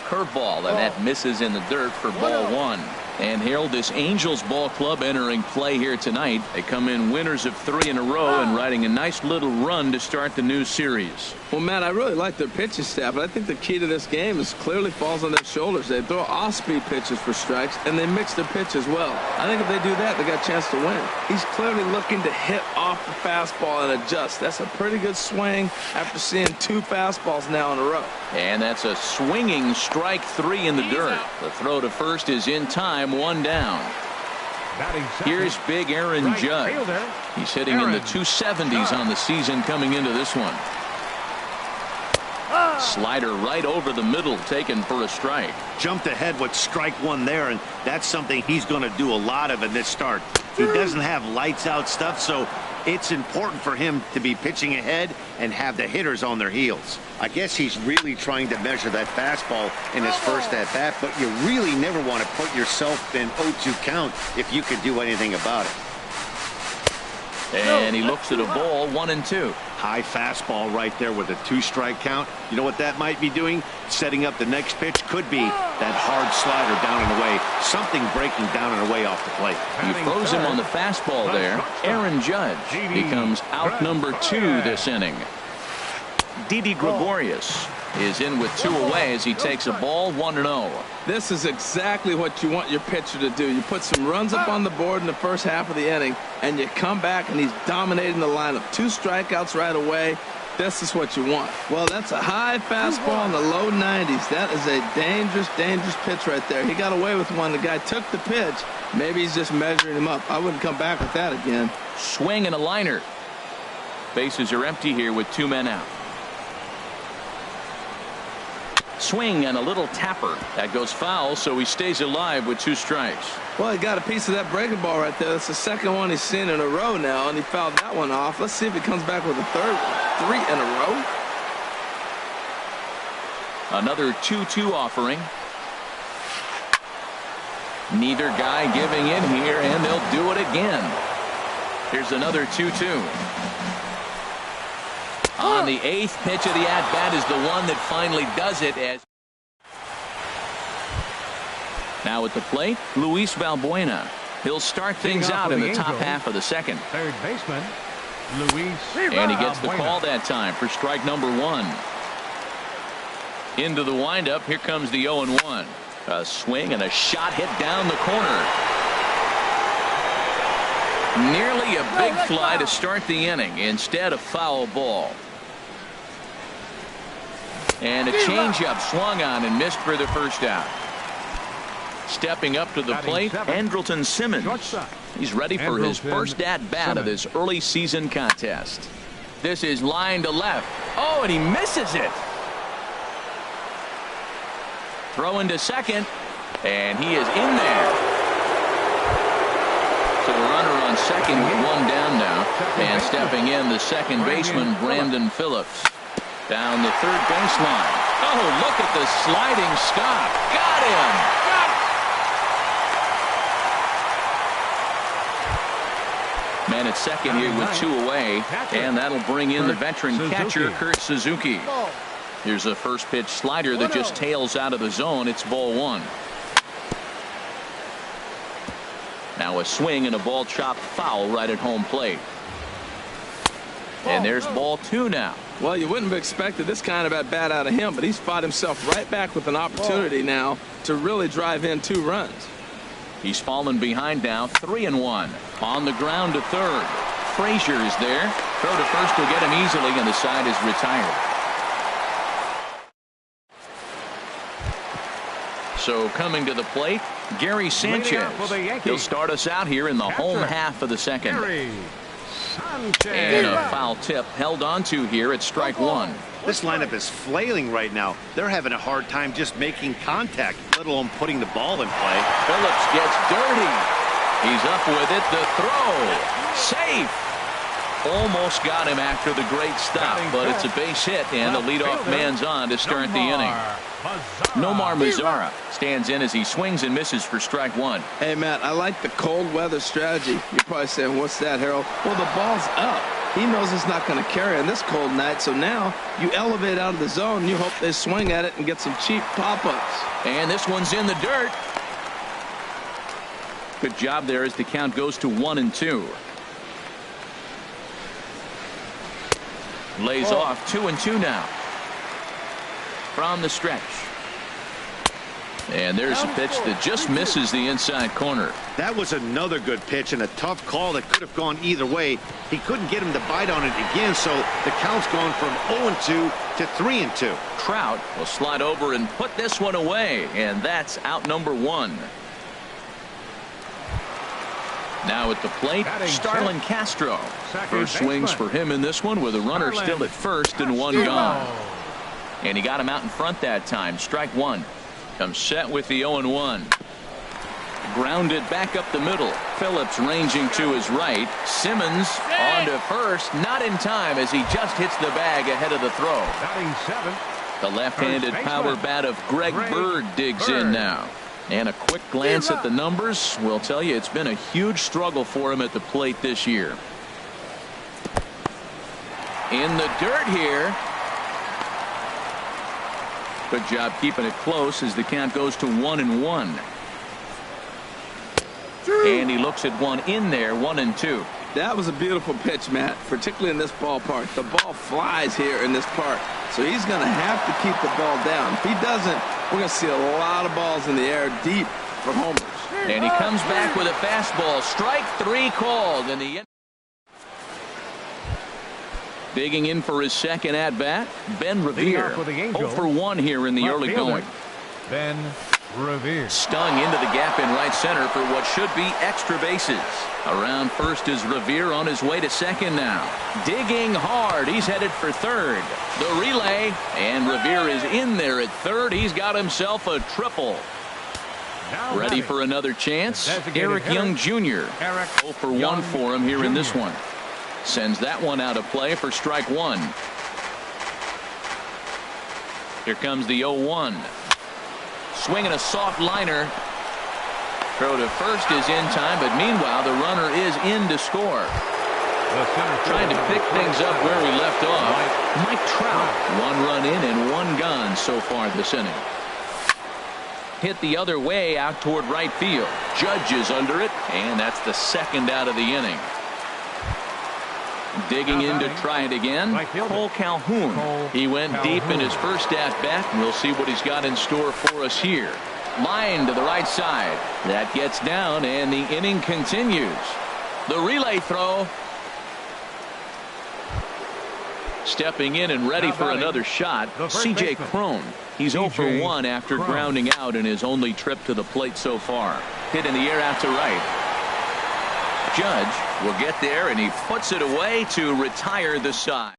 Curveball, and that misses in the dirt for ball one. And Harold, this Angels ball club entering play here tonight. They come in winners of 3 in a row and riding a nice little run to start the new series. Well, Matt, I really like their pitching staff, but I think the key to this game is clearly falls on their shoulders. They throw off-speed pitches for strikes, and they mix their pitch as well. I think if they do that, they got a chance to win. He's clearly looking to hit off the fastball and adjust. That's a pretty good swing after seeing 2 fastballs now in a row. And that's a swinging strike 3 in the dirt. The throw to first is in time, 1 down. Here's big Aaron Judge. He's hitting in the 270s on the season coming into this one. Slider right over the middle, taken for a strike. Jumped ahead with strike 1 there, and that's something he's going to do a lot of in this start. He doesn't have lights out stuff, so it's important for him to be pitching ahead and have the hitters on their heels. I guess he's really trying to measure that fastball in his first at bat, but you really never want to put yourself in 0-2 count if you could do anything about it. And he looks at a ball, 1-2. High fastball right there with a 2-strike count. You know what that might be doing? Setting up the next pitch. Could be that hard slider down and away. Something breaking down and away off the plate. He froze him on the fastball there. Aaron Judge becomes out number 2 this inning. Didi Gregorius is in with 2 away as he takes a ball, 1-0. This is exactly what you want your pitcher to do. You put some runs up on the board in the first half of the inning, and you come back and he's dominating the lineup. 2 strikeouts right away. This is what you want. Well, that's a high fastball in the low 90s. That is a dangerous, dangerous pitch right there. He got away with one. The guy took the pitch. Maybe he's just measuring him up. I wouldn't come back with that again. Swing and a liner. Bases are empty here with 2 men out. Swing and a little tapper. That goes foul, so he stays alive with 2 strikes. Well, he got a piece of that breaking ball right there. That's the second one he's seen in a row now, and he fouled that one off. Let's see if he comes back with a third one. 3 in a row. Another 2-2 offering. Neither guy giving in here, and they'll do it again. Here's another 2-2. On the 8th pitch of the at-bat is the one that finally does it. Now at the plate, Luis Valbuena. He'll start things out in the top half of the second. Third baseman, Luis. And he gets the call that time for strike number 1. Into the windup. Here comes the 0-1. A swing and a shot hit down the corner. Nearly a big fly to start the inning. Instead, a foul ball. And a changeup swung on and missed for the first out. Stepping up to the plate, Andrelton Simmons. He's ready for his first at-bat of this early season contest. This is line to left. Oh, and he misses it. Throw into second, and he is in there. So a runner on second with one down now. And stepping in, the second baseman, Brandon Phillips. Down the third baseline. Oh, look at the sliding stop. Got him. Man at second here with 2 away, and that'll bring in the veteran catcher, Kurt Suzuki. Here's a first pitch slider that just tails out of the zone. It's ball 1. Now a swing and a ball chopped foul right at home plate. And there's ball 2 now. Well, you wouldn't have expected this kind of at-bat out of him, but he's fought himself right back with an opportunity now to really drive in 2 runs. He's fallen behind now, 3-1. On the ground to third. Frazier is there. Throw to first will get him easily, and the side is retired. So coming to the plate, Gary Sanchez. He'll start us out here in the home half of the second. And a foul tip held onto here at strike 1. This lineup is flailing right now. They're having a hard time just making contact, let alone putting the ball in play. Phillips gets dirty. He's up with it. The throw. Safe. Almost got him after the great stop, but it's a base hit, and the leadoff man's on to start the inning. Nomar Mazara stands in as he swings and misses for strike 1. Hey, Matt, I like the cold weather strategy. You're probably saying, what's that, Harold? Well, the ball's up. He knows it's not going to carry on this cold night, so now you elevate out of the zone, and you hope they swing at it and get some cheap pop-ups. And this one's in the dirt. Good job there as the count goes to 1-2. Lays off 2-2 now. From the stretch. And there's a pitch that just misses the inside corner. That was another good pitch and a tough call that could have gone either way. He couldn't get him to bite on it again, so the count's gone from 0-2 to 3-2. Trout will slide over and put this one away, and that's out number 1. Now at the plate, Starlin Castro. First swings for him in this one with a runner still at first and 1 gone. And he got him out in front that time. Strike 1. Comes set with the 0-1. Grounded back up the middle. Phillips ranging to his right. Simmons on to first. Not in time as he just hits the bag ahead of the throw. The left-handed power bat of Greg Bird digs in now. And a quick glance at the numbers will tell you it's been a huge struggle for him at the plate this year. In the dirt here. Good job keeping it close as the count goes to 1-1. And he looks at one in there, 1-2. That was a beautiful pitch, Matt, particularly in this ballpark. The ball flies here in this park, so he's going to have to keep the ball down. If he doesn't, we're going to see a lot of balls in the air deep for homers. And he comes back with a fastball. Strike 3 called in the end. Digging in for his second at-bat, Ben Revere. 0-for-1 here in the early going. Ben Revere. Stung into the gap in right center for what should be extra bases. Around first is Revere on his way to second now. Digging hard. He's headed for third. The relay, and Revere is in there at third. He's got himself a triple. Ready for another chance? Eric Young Jr. 0-for-1 for him here in this one. Sends that one out of play for strike 1. Here comes the 0-1. Swinging a soft liner. Throw to first is in time, but meanwhile the runner is in to score. Trying to pick things up where we left off. Mike Trout, 1 run in and 1 gone so far this inning. Hit the other way out toward right field. Judge is under it, and that's the 2nd out of the inning. Digging in to try it again, Cole Calhoun. He went deep in his first at-bat, and we'll see what he's got in store for us here. Line to the right side. That gets down, and the inning continues. The relay throw. Stepping in and ready for another shot, C.J. Cron. He's 0 for 1 after grounding out in his only trip to the plate so far. Hit in the air out to right. Judge will get there, and he puts it away to retire the side.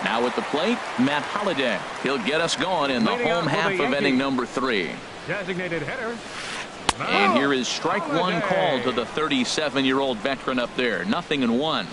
Now at the plate, Matt Holliday. He'll get us going in the home half of inning number 3. Designated hitter. And here is strike 1 call to the 37-year-old veteran up there. 0-1.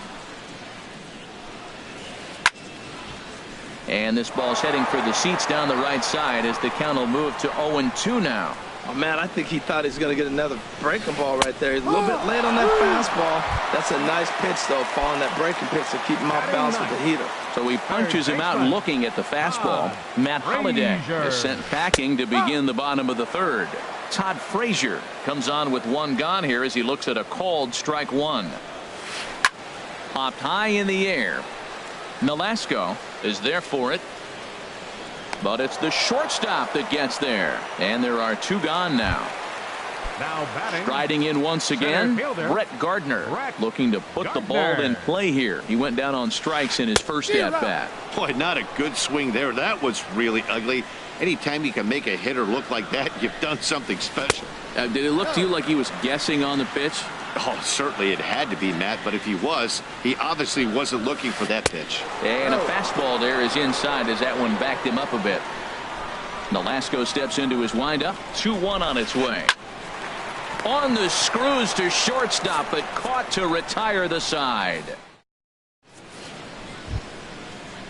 And this ball's heading for the seats down the right side as the count will move to 0-2 now. Oh, man, I think he thought he was going to get another breaking ball right there. He's a little bit late on that fastball. That's a nice pitch, though, following that breaking pitch to keep him off balance with the heater. So he punches him out looking at the fastball. Matt Holliday is sent packing to begin the bottom of the 3rd. Todd Frazier comes on with 1 gone here as he looks at a called strike 1. Popped high in the air. Nolasco is there for it. But it's the shortstop that gets there. And there are 2 gone now. Now batting. Striding in once again, Brett Gardner. Looking to put the ball in play here. He went down on strikes in his first at-bat. Boy, not a good swing there. That was really ugly. Anytime you can make a hitter look like that, you've done something special. Did it look to you like he was guessing on the pitch? Oh, certainly it had to be, Matt, but if he was, he obviously wasn't looking for that pitch. And a fastball there is inside as that one backed him up a bit. Nolasco steps into his windup. 2-1 on its way. On the screws to shortstop, but caught to retire the side.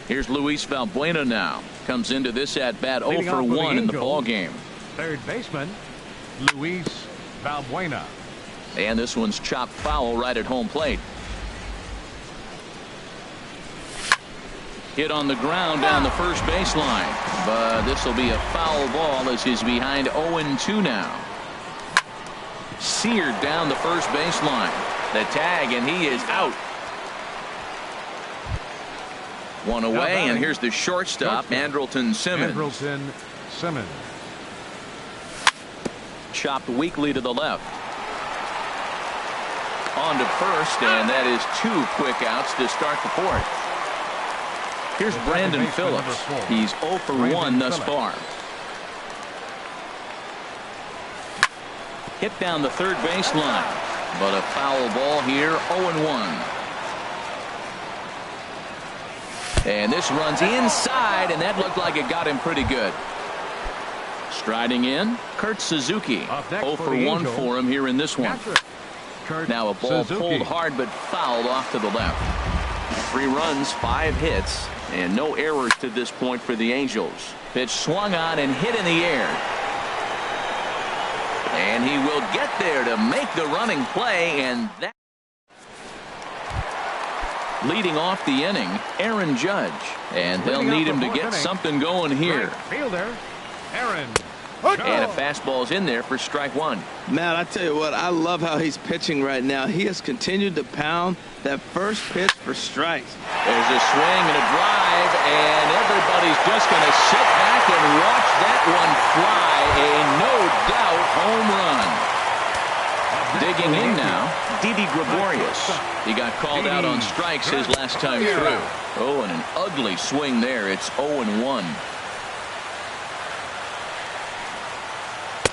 Here's Luis Valbuena now. Comes into this at-bat 0 for 1 in the ball game. Third baseman, Luis Valbuena. And this one's chopped foul right at home plate. Hit on the ground down the first baseline. But this will be a foul ball as he's behind 0-2 now. Seared down the first baseline. The tag, and he is out. 1 away, and here's the shortstop, Andrelton Simmons. Chopped weakly to the left. On to first, and that is 2 quick outs to start the 4th. Here's Brandon Phillips. He's 0 for 1 thus far. Hit down the third baseline, but a foul ball here, 0-1. And this runs inside, and that looked like it got him pretty good. Striding in, Kurt Suzuki. 0 for 1 for him here in this one. Now a ball pulled hard but fouled off to the left. 3 runs, 5 hits, and no errors to this point for the Angels. Pitch swung on and hit in the air. And he will get there to make the running play, and that. Leading off the inning, Aaron Judge. And they'll need him to get something going here. Fielder, Aaron. And a fastball's in there for strike 1. Matt, I tell you what, I love how he's pitching right now. He has continued to pound that first pitch for strikes. There's a swing and a drive, and everybody's just going to sit back and watch that one fly. A no-doubt home run. Digging in now, Didi Gregorius. He got called out on strikes his last time through. Oh, and an ugly swing there. It's 0-1.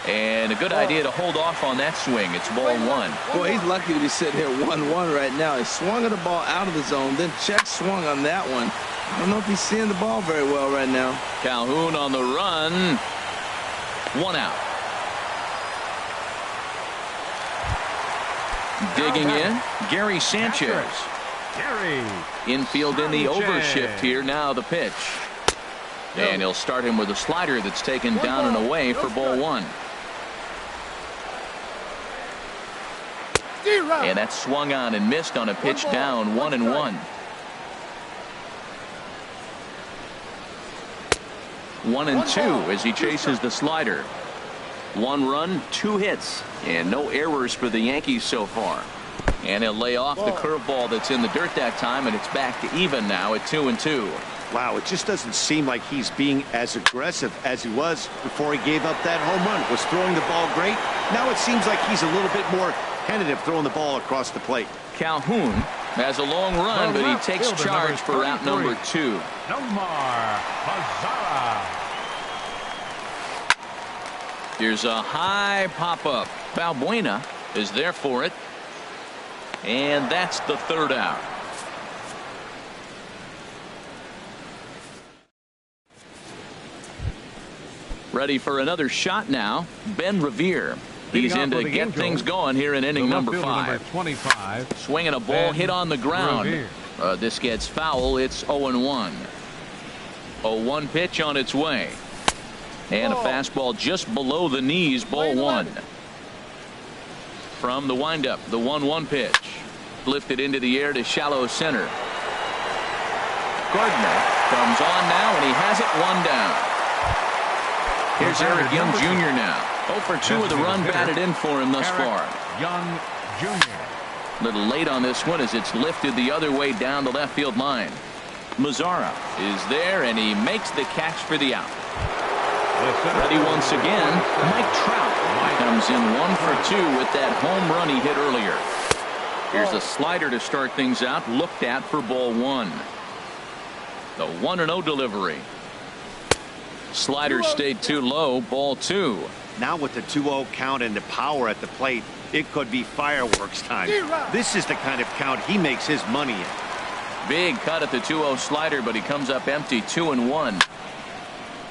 And a good idea to hold off on that swing. It's ball 1. Boy, he's lucky to be sitting here 1-1 right now. He swung at the ball out of the zone, then check swung on that one. I don't know if he's seeing the ball very well right now. Calhoun on the run. 1 out. Digging in, Gary Sanchez. Gary. Infield in the overshift here. Now the pitch. And he'll start him with a slider that's taken down and away for ball one. And that's swung on and missed on a pitch down, 1-1. 1-2 as he chases the slider. 1 run, 2 hits, and no errors for the Yankees so far. And he'll lay off the curveball that's in the dirt that time, and it's back to even now at 2-2. Wow, it just doesn't seem like he's being as aggressive as he was before he gave up that home run. Was throwing the ball great. Now it seems like he's a little bit more tentative throwing the ball across the plate. Calhoun has a long run, but he takes charge for route number 2. Nomar Mazara. Here's a high pop-up. Balbuena is there for it. And that's the 3rd out. Ready for another shot now. Ben Revere. He's in to get things going here in inning number 5. 25. Swinging a ball hit on the ground. This gets foul. It's 0-1. 0-1 pitch on its way. And a fastball just below the knees. Ball 1. From the windup, the 1-1 pitch. Lifted into the air to shallow center. Gardner comes on now, and he has it 1 down. Here's Eric Young Jr. now. 0 for 2 with a run batted in for him thus far. Young Jr. A little late on this one as it's lifted the other way down the left field line. Mazara is there, and he makes the catch for the out. Ready once again, Mike Trout comes in 1 for 2 with that home run he hit earlier. Here's a slider to start things out, looked at for ball 1. The 1-0 delivery. Slider stayed too low, ball 2. Now with the 2-0 count and the power at the plate, it could be fireworks time. This is the kind of count he makes his money in. Big cut at the 2-0 slider, but he comes up empty, 2-1.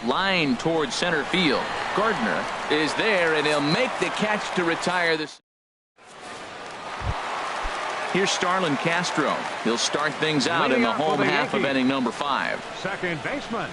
Line towards center field. Gardner is there, and he'll make the catch to retire this. Here's Starlin Castro. He'll start things out in the home half of inning number 5. Second baseman.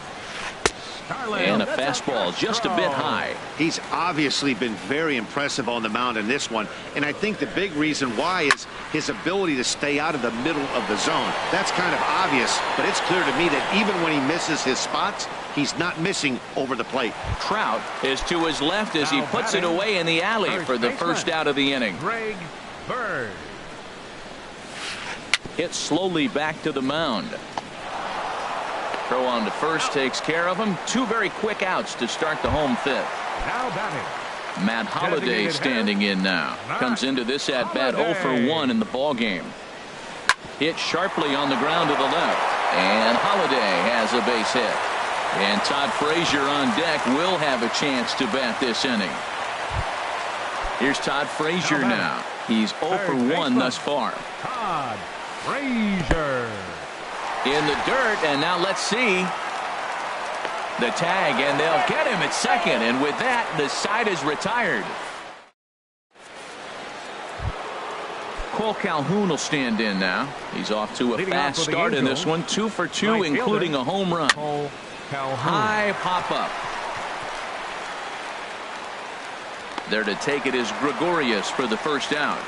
And a fastball just a bit high. He's obviously been very impressive on the mound in this one, and I think the big reason why is his ability to stay out of the middle of the zone. That's kind of obvious, but it's clear to me that even when he misses his spots, he's not missing over the plate. Trout is to his left as he puts it away in the alley for the first out of the inning. Greg Bird. Hit slowly back to the mound. Throw on to first takes care of him. 2 very quick outs to start the home 5th. Now batting. Matt Holliday standing in now. Comes into this at bat 0 for 1 in the ball game. Hit sharply on the ground to the left. And Holliday has a base hit. And Todd Frazier on deck will have a chance to bat this inning. Here's Todd Frazier now. He's 0 for 1 thus far. Todd Frazier. In the dirt, and now let's see the tag, and they'll get him at second, and with that the side is retired. Cole Calhoun will stand in now. He's off to a fast start in this one. 2 for 2, including a home run. High pop-up. There to take it is Gregorius for the first out.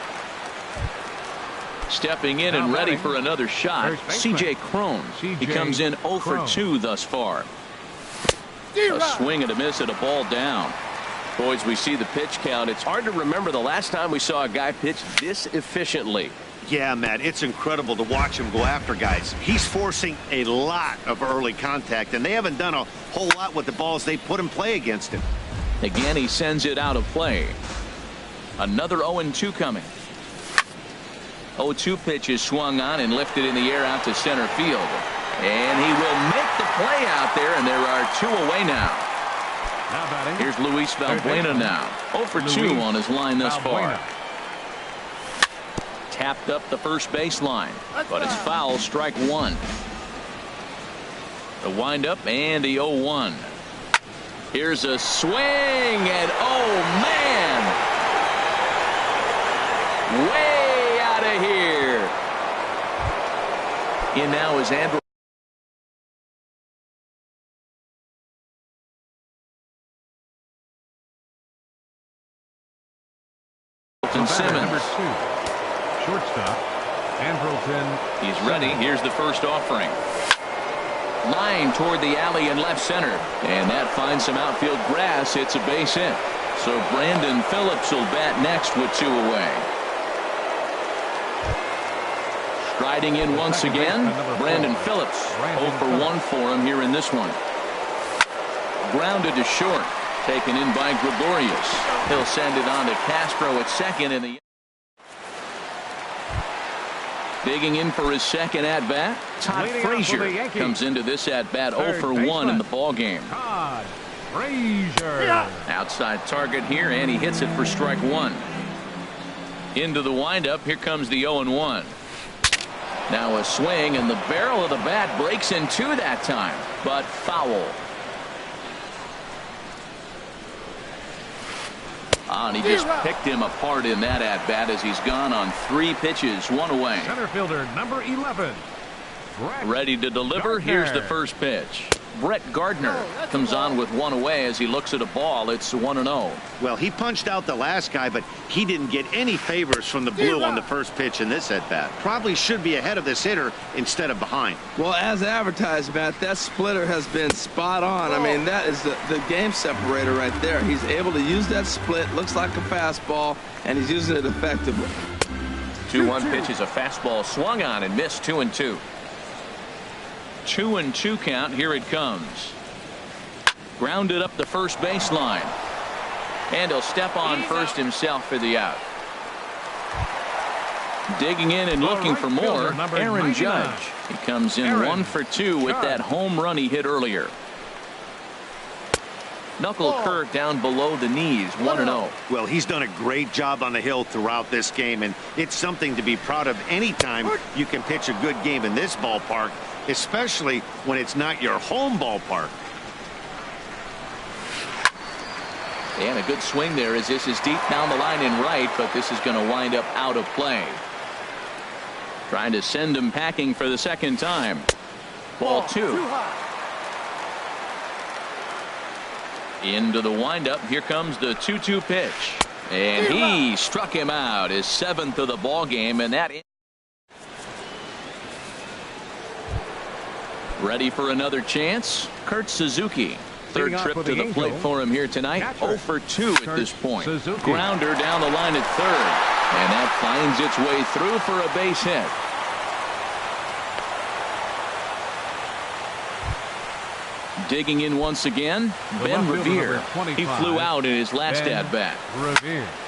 Stepping in and ready for another shot, C.J. Cron. He comes in 0 for 2 thus far. A swing and a miss at a ball down. Boys, we see the pitch count. It's hard to remember the last time we saw a guy pitch this efficiently. Yeah, Matt, it's incredible to watch him go after guys. He's forcing a lot of early contact, and they haven't done a whole lot with the balls they put in play against him. Again, he sends it out of play. Another 0-2 coming. 0-2 pitch is swung on and lifted in the air out to center field. And he will make the play out there, and there are 2 away now. Here's Luis Valbuena now. 0 for 2 on his line thus far. Tapped up the first baseline, but it's foul, strike 1. The windup and the 0-1. Here's a swing, and oh man! Way out of here. In now is Andrew. Justin Simmons. Number 2, shortstop, Andrelton. He's ready. Here's the first offering. Line toward the alley in left center. And that finds some outfield grass. It's a base hit. So Brandon Phillips will bat next with 2 away. Striding in once again, Brandon Phillips. 0 for 1 for him here in this one. Grounded to short. Taken in by Gregorius. He'll send it on to Castro at second in the. Digging in for his second at-bat, Todd Frazier comes into this at-bat 0 for 1 in the ballgame. Todd Frazier. Outside target here, and he hits it for strike 1. Into the windup, here comes the 0-1. Now a swing, and the barrel of the bat breaks in 2 that time, but foul. And he just picked him apart in that at-bat as he's gone on 3 pitches, 1 away. Center fielder number 11. Ready to deliver. Here's the first pitch. Brett Gardner comes on with 1 away as he looks at a ball. It's 1-0. Well, he punched out the last guy, but he didn't get any favors from the blue on the first pitch in this at-bat. Probably should be ahead of this hitter instead of behind. Well, as advertised, Matt, that splitter has been spot on. I mean, that is the game separator right there. He's able to use that split. Looks like a fastball, and he's using it effectively. 2-1 pitch is a fastball swung on and missed. 2-2. 2-2 count. Here it comes. Grounded up the first baseline. And he'll step on first himself for the out. Digging in and looking for more, Aaron Judge. He comes in 1 for 2 with that home run he hit earlier. Knuckle curve down below the knees, 1-0. Well, he's done a great job on the hill throughout this game, and it's something to be proud of anytime you can pitch a good game in this ballpark, especially when it's not your home ballpark. And a good swing there as this is deep down the line in right, but this is going to wind up out of play. Trying to send him packing for the second time. Ball 2. Into the windup. Here comes the 2-2 pitch. And he struck him out, his 7th of the ball game, and that. Ready for another chance? Kurt Suzuki. Third trip to the plate for him here tonight. 0 for 2 at this point. Grounder down the line at third. And that finds its way through for a base hit. Digging in once again, Ben Revere. He flew out in his last at-bat.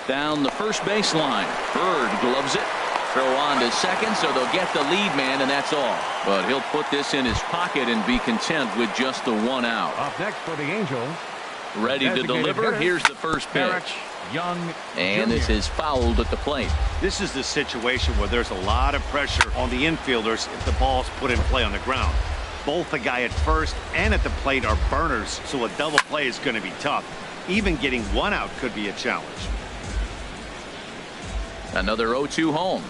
Down the first baseline. Bird gloves it. Throw on to second, so they'll get the lead man, and that's all. But he'll put this in his pocket and be content with just the 1 out. Up next for the Angels. Ready to deliver. Here's the first pitch. And this is fouled at the plate. This is the situation where there's a lot of pressure on the infielders if the ball's put in play on the ground. Both the guy at first and at the plate are burners, so a double play is going to be tough. Even getting 1 out could be a challenge. Another 0-2 home.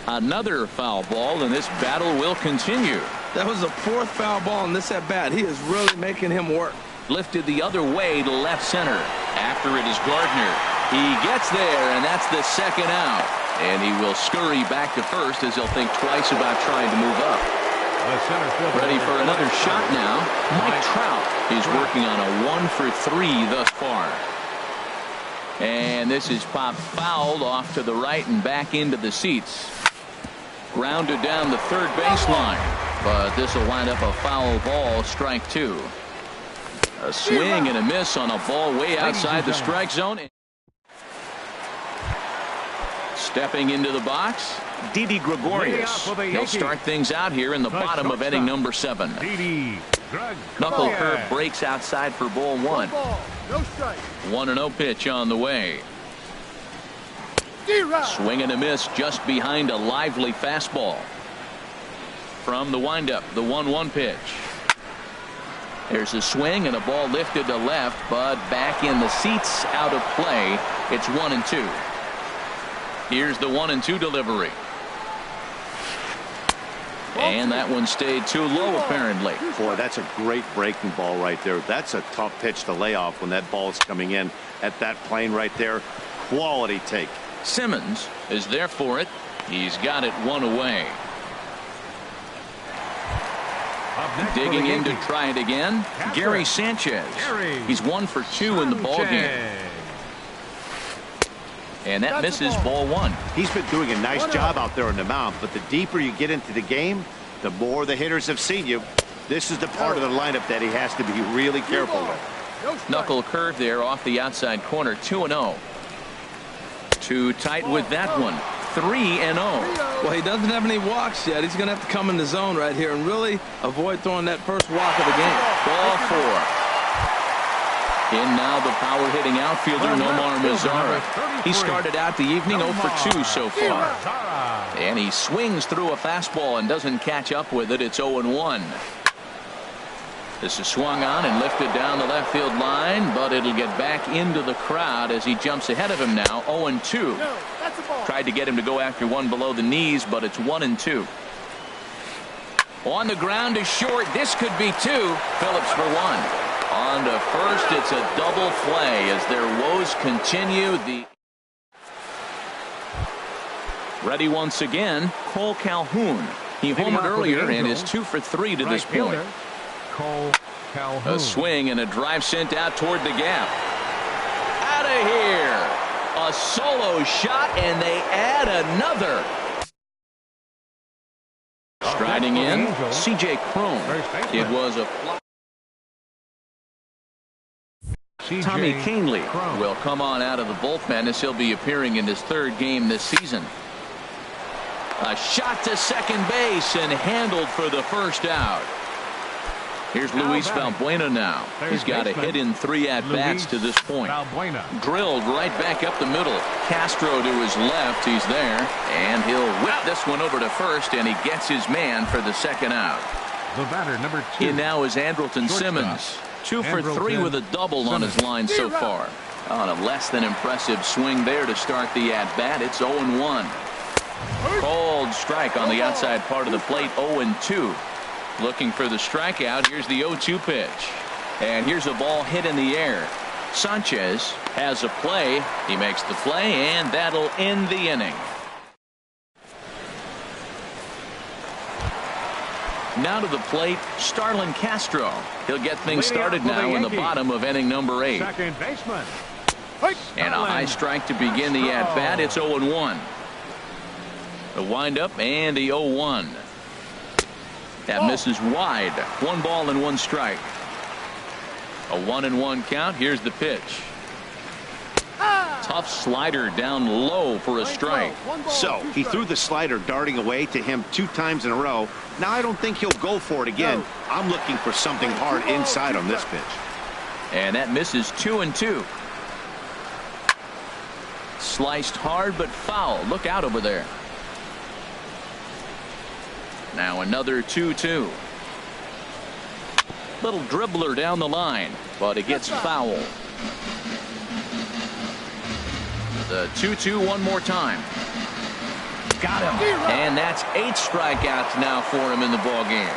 Another foul ball, and this battle will continue. That was the 4th foul ball in this at-bat. He is really making him work. Lifted the other way to left center. After it is Gardner. He gets there, and that's the 2nd out. And he will scurry back to first as he'll think twice about trying to move up. Ready for another shot now. Mike Trout. He's working on a 1 for 3 thus far. And this is popped fouled off to the right and back into the seats. Grounded down the third baseline. But this will wind up a foul ball, strike 2. A swing and a miss on a ball way outside the strike zone. Stepping into the box, Didi Gregorius. He'll start things out here in the bottom of inning number 7. Knuckle curve breaks outside for ball 1. 1-0 pitch on the way. Swing and a miss just behind a lively fastball. From the windup, the 1-1 pitch. There's a swing and a ball lifted to left, but back in the seats, out of play. It's 1-2. Here's the 1-2 delivery. And that one stayed too low, apparently. Boy, that's a great breaking ball right there. That's a tough pitch to lay off when that ball's coming in at that plane right there. quality take. Simmons is there for it. He's got it one away. Digging in to try it again, Gary Sanchez. He's 1 for 2 in the ball game. And that misses ball 1. He's been doing a nice job out there on the mound, but the deeper you get into the game, the more the hitters have seen you. This is the part of the lineup that he has to be really careful with. Knuckle curve there off the outside corner, 2-0. Too tight with that one, 3-0. Well, he doesn't have any walks yet. He's going to have to come in the zone right here and really avoid throwing that first walk of the game. Ball 4. In now the power-hitting outfielder, Nomar Mazara. He started out the evening 0 for 2 so far. And he swings through a fastball and doesn't catch up with it. It's 0-1. This is swung on and lifted down the left field line, but it'll get back into the crowd as he jumps ahead of him now. 0-2. Tried to get him to go after one below the knees, but it's 1-2. On the ground to short. This could be 2. Phillips for 1. On to first. It's a double play as their woes continue. Ready once again, Cole Calhoun. He homered earlier and is 2 for 3 to this point. Cole Calhoun. A swing and a drive sent out toward the gap. Out of here. A solo shot, and they add another. Striding in, C.J. Cron. It was a flop. Tommy Kahnle will come on out of the bullpen as he'll be appearing in his 3rd game this season. A shot to second base and handled for the first out. Here's Luis Valbuena now. He's got a hit in 3 at-bats to this point. Drilled right back up the middle. Castro to his left. He's there. And he'll whip this one over to first, and he gets his man for the second out. The batter, number 2. In now is Andrelton Simmons. 2 for 3 with a double on his line so far. On a less than impressive swing there to start the at-bat. It's 0-1. Cold strike on the outside part of the plate. 0-2. Looking for the strikeout. Here's the 0-2 pitch. And here's a ball hit in the air. Sanchez has a play. He makes the play, and that'll end the inning. Now to the plate, Starlin Castro. He'll get things started now in the bottom of inning number 8. Second baseman. And a high strike to begin the at-bat. It's 0-1. The windup and the 0-1. That misses wide. 1 ball and 1 strike. A 1-1 count. Here's the pitch. Tough slider down low for a strike. So he threw the slider darting away to him 2 times in a row. Now I don't think he'll go for it again. I'm looking for something hard inside on this pitch. And that misses 2-2. Sliced hard but foul. Look out over there. Now another 2-2. Little dribbler down the line, but it gets foul. The 2-2 one more time. Got him. And that's 8 strikeouts now for him in the ball game.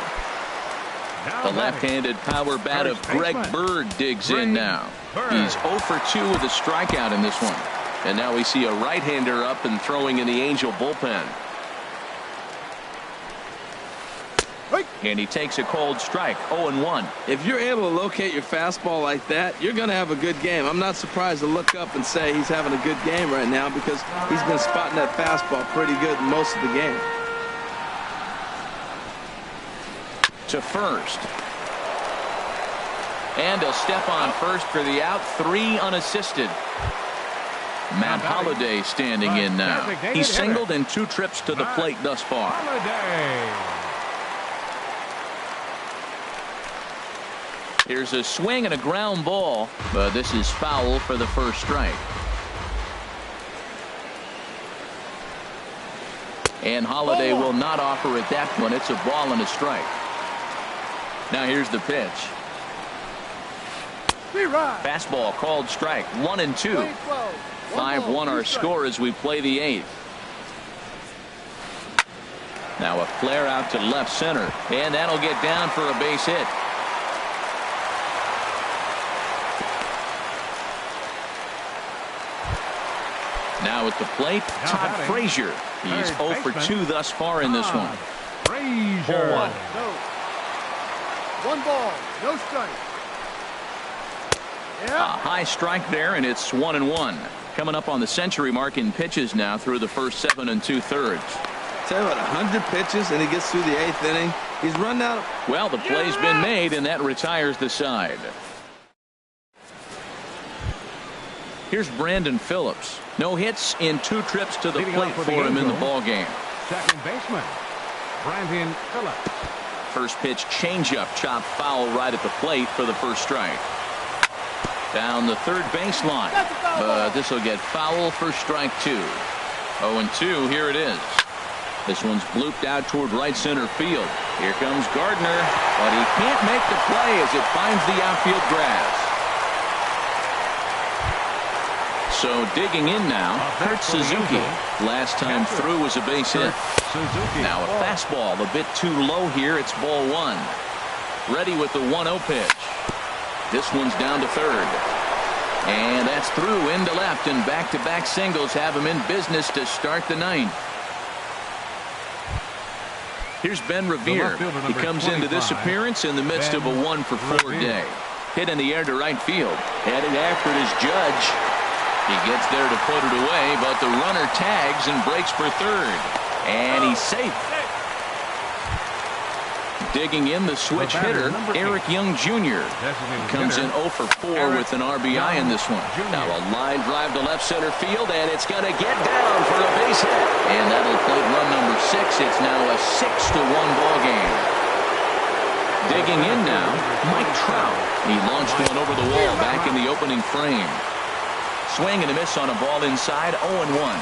The left-handed power bat of Greg Bird digs in now. He's 0 for 2 with a strikeout in this one. And now we see a right-hander up and throwing in the Angel bullpen. And he takes a cold strike. 0-1. If you're able to locate your fastball like that, you're going to have a good game. I'm not surprised to look up and say he's having a good game right now because he's been spotting that fastball pretty good most of the game. To first. And he'll step on first for the out. 3 unassisted. Matt Holliday standing in now. He's singled in 2 trips to the plate thus far. Here's a swing and a ground ball, but this is foul for the first strike. And Holliday will not offer it that one. It's a ball and a strike. Now here's the pitch. Fastball called strike. 1-2. 5-1 our score as we play the 8th. Now a flare out to left center, and that'll get down for a base hit. Now at the plate, Todd Frazier. He's 0 for 2 thus far in this one. Frazier. 1. No. 1 ball. No strike. A high strike there, and it's 1-1. Coming up on the century mark in pitches now through the first 7 2/3. Tell you what, 100 pitches, and he gets through the 8th inning. He's run out. Well, the play's been made, and that retires the side. Here's Brandon Phillips. No hits in 2 trips to the plate for him in the ball game. Second baseman, Brandon Phillips. First pitch changeup, chopped foul right at the plate for the first strike. Down the third baseline, but this will get foul for strike 2. 0-2, here it is. This one's blooped out toward right center field. Here comes Gardner, but he can't make the play as it finds the outfield grass. So digging in now, Kurt Suzuki. Last time through was a base hit. Now a fastball a bit too low here. It's ball 1. Ready with the 1-0 pitch. This one's down to third. And that's through into left, and back-to-back singles have him in business to start the 9th. Here's Ben Revere. He comes into this appearance in the midst of a 1 for 4 day. Hit in the air to right field. Headed after it is Judge. He gets there to put it away, but the runner tags and breaks for third. And he's safe. Digging in the switch hitter, Eric Young Jr. He comes in 0 for 4 with an RBI in this one. Now a line drive to left center field, and it's going to get down for a base hit. And that'll plate run number 6. It's now a 6-1 ball game. Digging in now, Mike Trout. He launched one over the wall back in the opening frame. Swing and a miss on a ball inside, 0-1.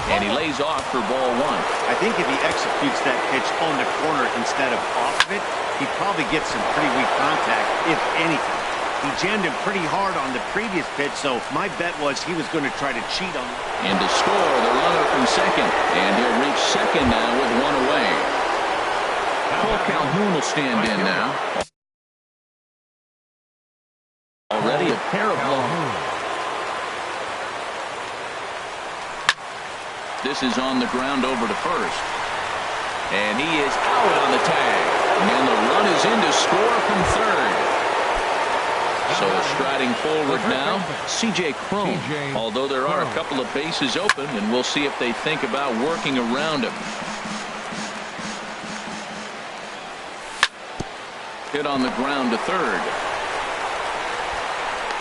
And he lays off for ball 1. I think if he executes that pitch on the corner instead of off of it, he probably gets some pretty weak contact, if anything. He jammed him pretty hard on the previous pitch, so my bet was he was going to try to cheat on him. And to score, the runner from second. And he'll reach second now with 1 away. Cole Calhoun will stand in now. Already a pair of balls. This is on the ground over to first. And he is out on the tag. And the run is in to score from third. So striding forward now, C.J. Cron. Although there are a couple of bases open, and we'll see if they think about working around him. Hit on the ground to third.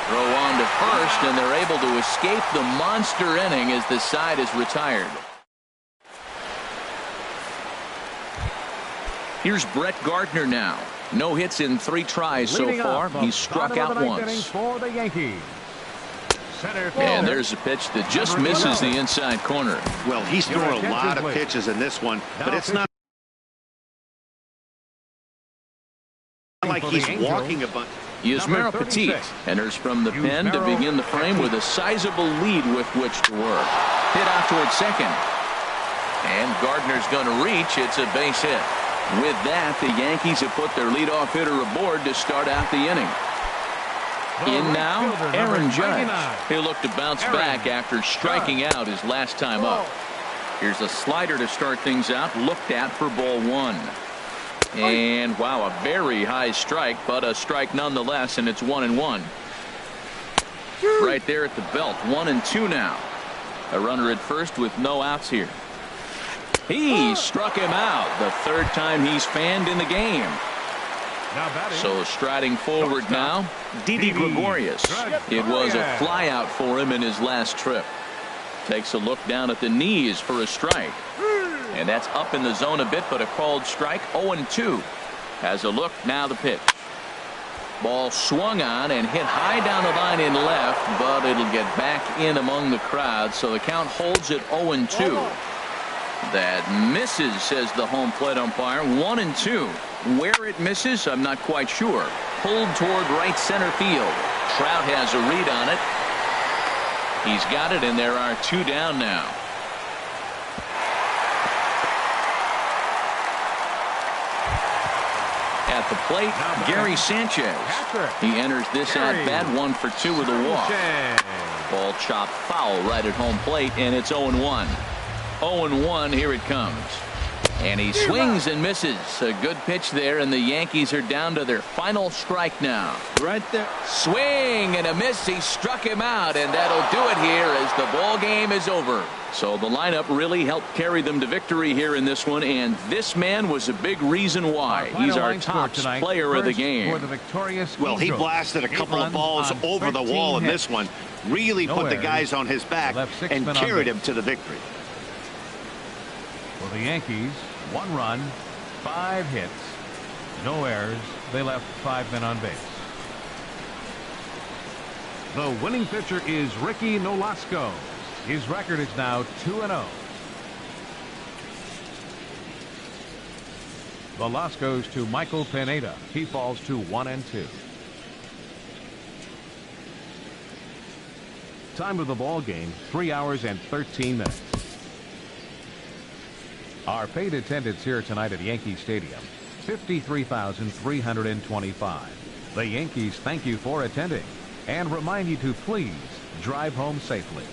Throw on to first, and they're able to escape the monster inning as the side is retired. Here's Brett Gardner now. No hits in 3 tries so far. He's struck out once. For the Yankees. And there's a pitch that just misses the inside corner. Well, he's thrown a lot of pitches in this one, but it's not like he's walking a bunch. Yusmeiro Petit enters from the pen to begin the frame with a sizable lead with which to work. Hit out towards second. And Gardner's going to reach. It's a base hit. With that, the Yankees have put their leadoff hitter aboard to start out the inning. In now, Aaron Judge. He'll look to bounce back after striking out his last time up. Here's a slider to start things out, looked at for ball 1. And wow, a very high strike, but a strike nonetheless, and it's 1-1. Right there at the belt, 1-2 now. A runner at first with no outs here. He struck him out, the 3rd time he's fanned in the game. So striding forward now, Didi Gregorius. It was a fly out for him in his last trip. Takes a look down at the knees for a strike. And that's up in the zone a bit, but a called strike. 0-2. Has a look, now the pitch. Ball swung on and hit high down the line in left, but it'll get back in among the crowd, so the count holds at 0-2. That misses, says the home plate umpire. 1-2. Where it misses, I'm not quite sure. Pulled toward right center field. Trout has a read on it. He's got it, and there are 2 down now. At the plate, Gary Sanchez. He enters this at bat 1 for 2 with a walk. Ball chopped foul right at home plate, and it's 0-1. 0-1, here it comes. And he swings and misses. A good pitch there, and the Yankees are down to their final strike now. Right there. Swing and a miss. He struck him out, and that'll do it here as the ball game is over. So the lineup really helped carry them to victory here in this one, and this man was a big reason why. He's our top player of the game. For the victorious well, he blasted a couple of balls over the wall in this one. Really put the guys on his back and carried him to the victory. For the Yankees, 1 run, 5 hits, no errors. They left 5 men on base. The winning pitcher is Ricky Nolasco. His record is now 2-0. The loss goes to Michael Pineda. He falls to 1-2. Time of the ball game, 3 hours and 13 minutes. Our paid attendance here tonight at Yankee Stadium, 53,325. The Yankees thank you for attending and remind you to please drive home safely.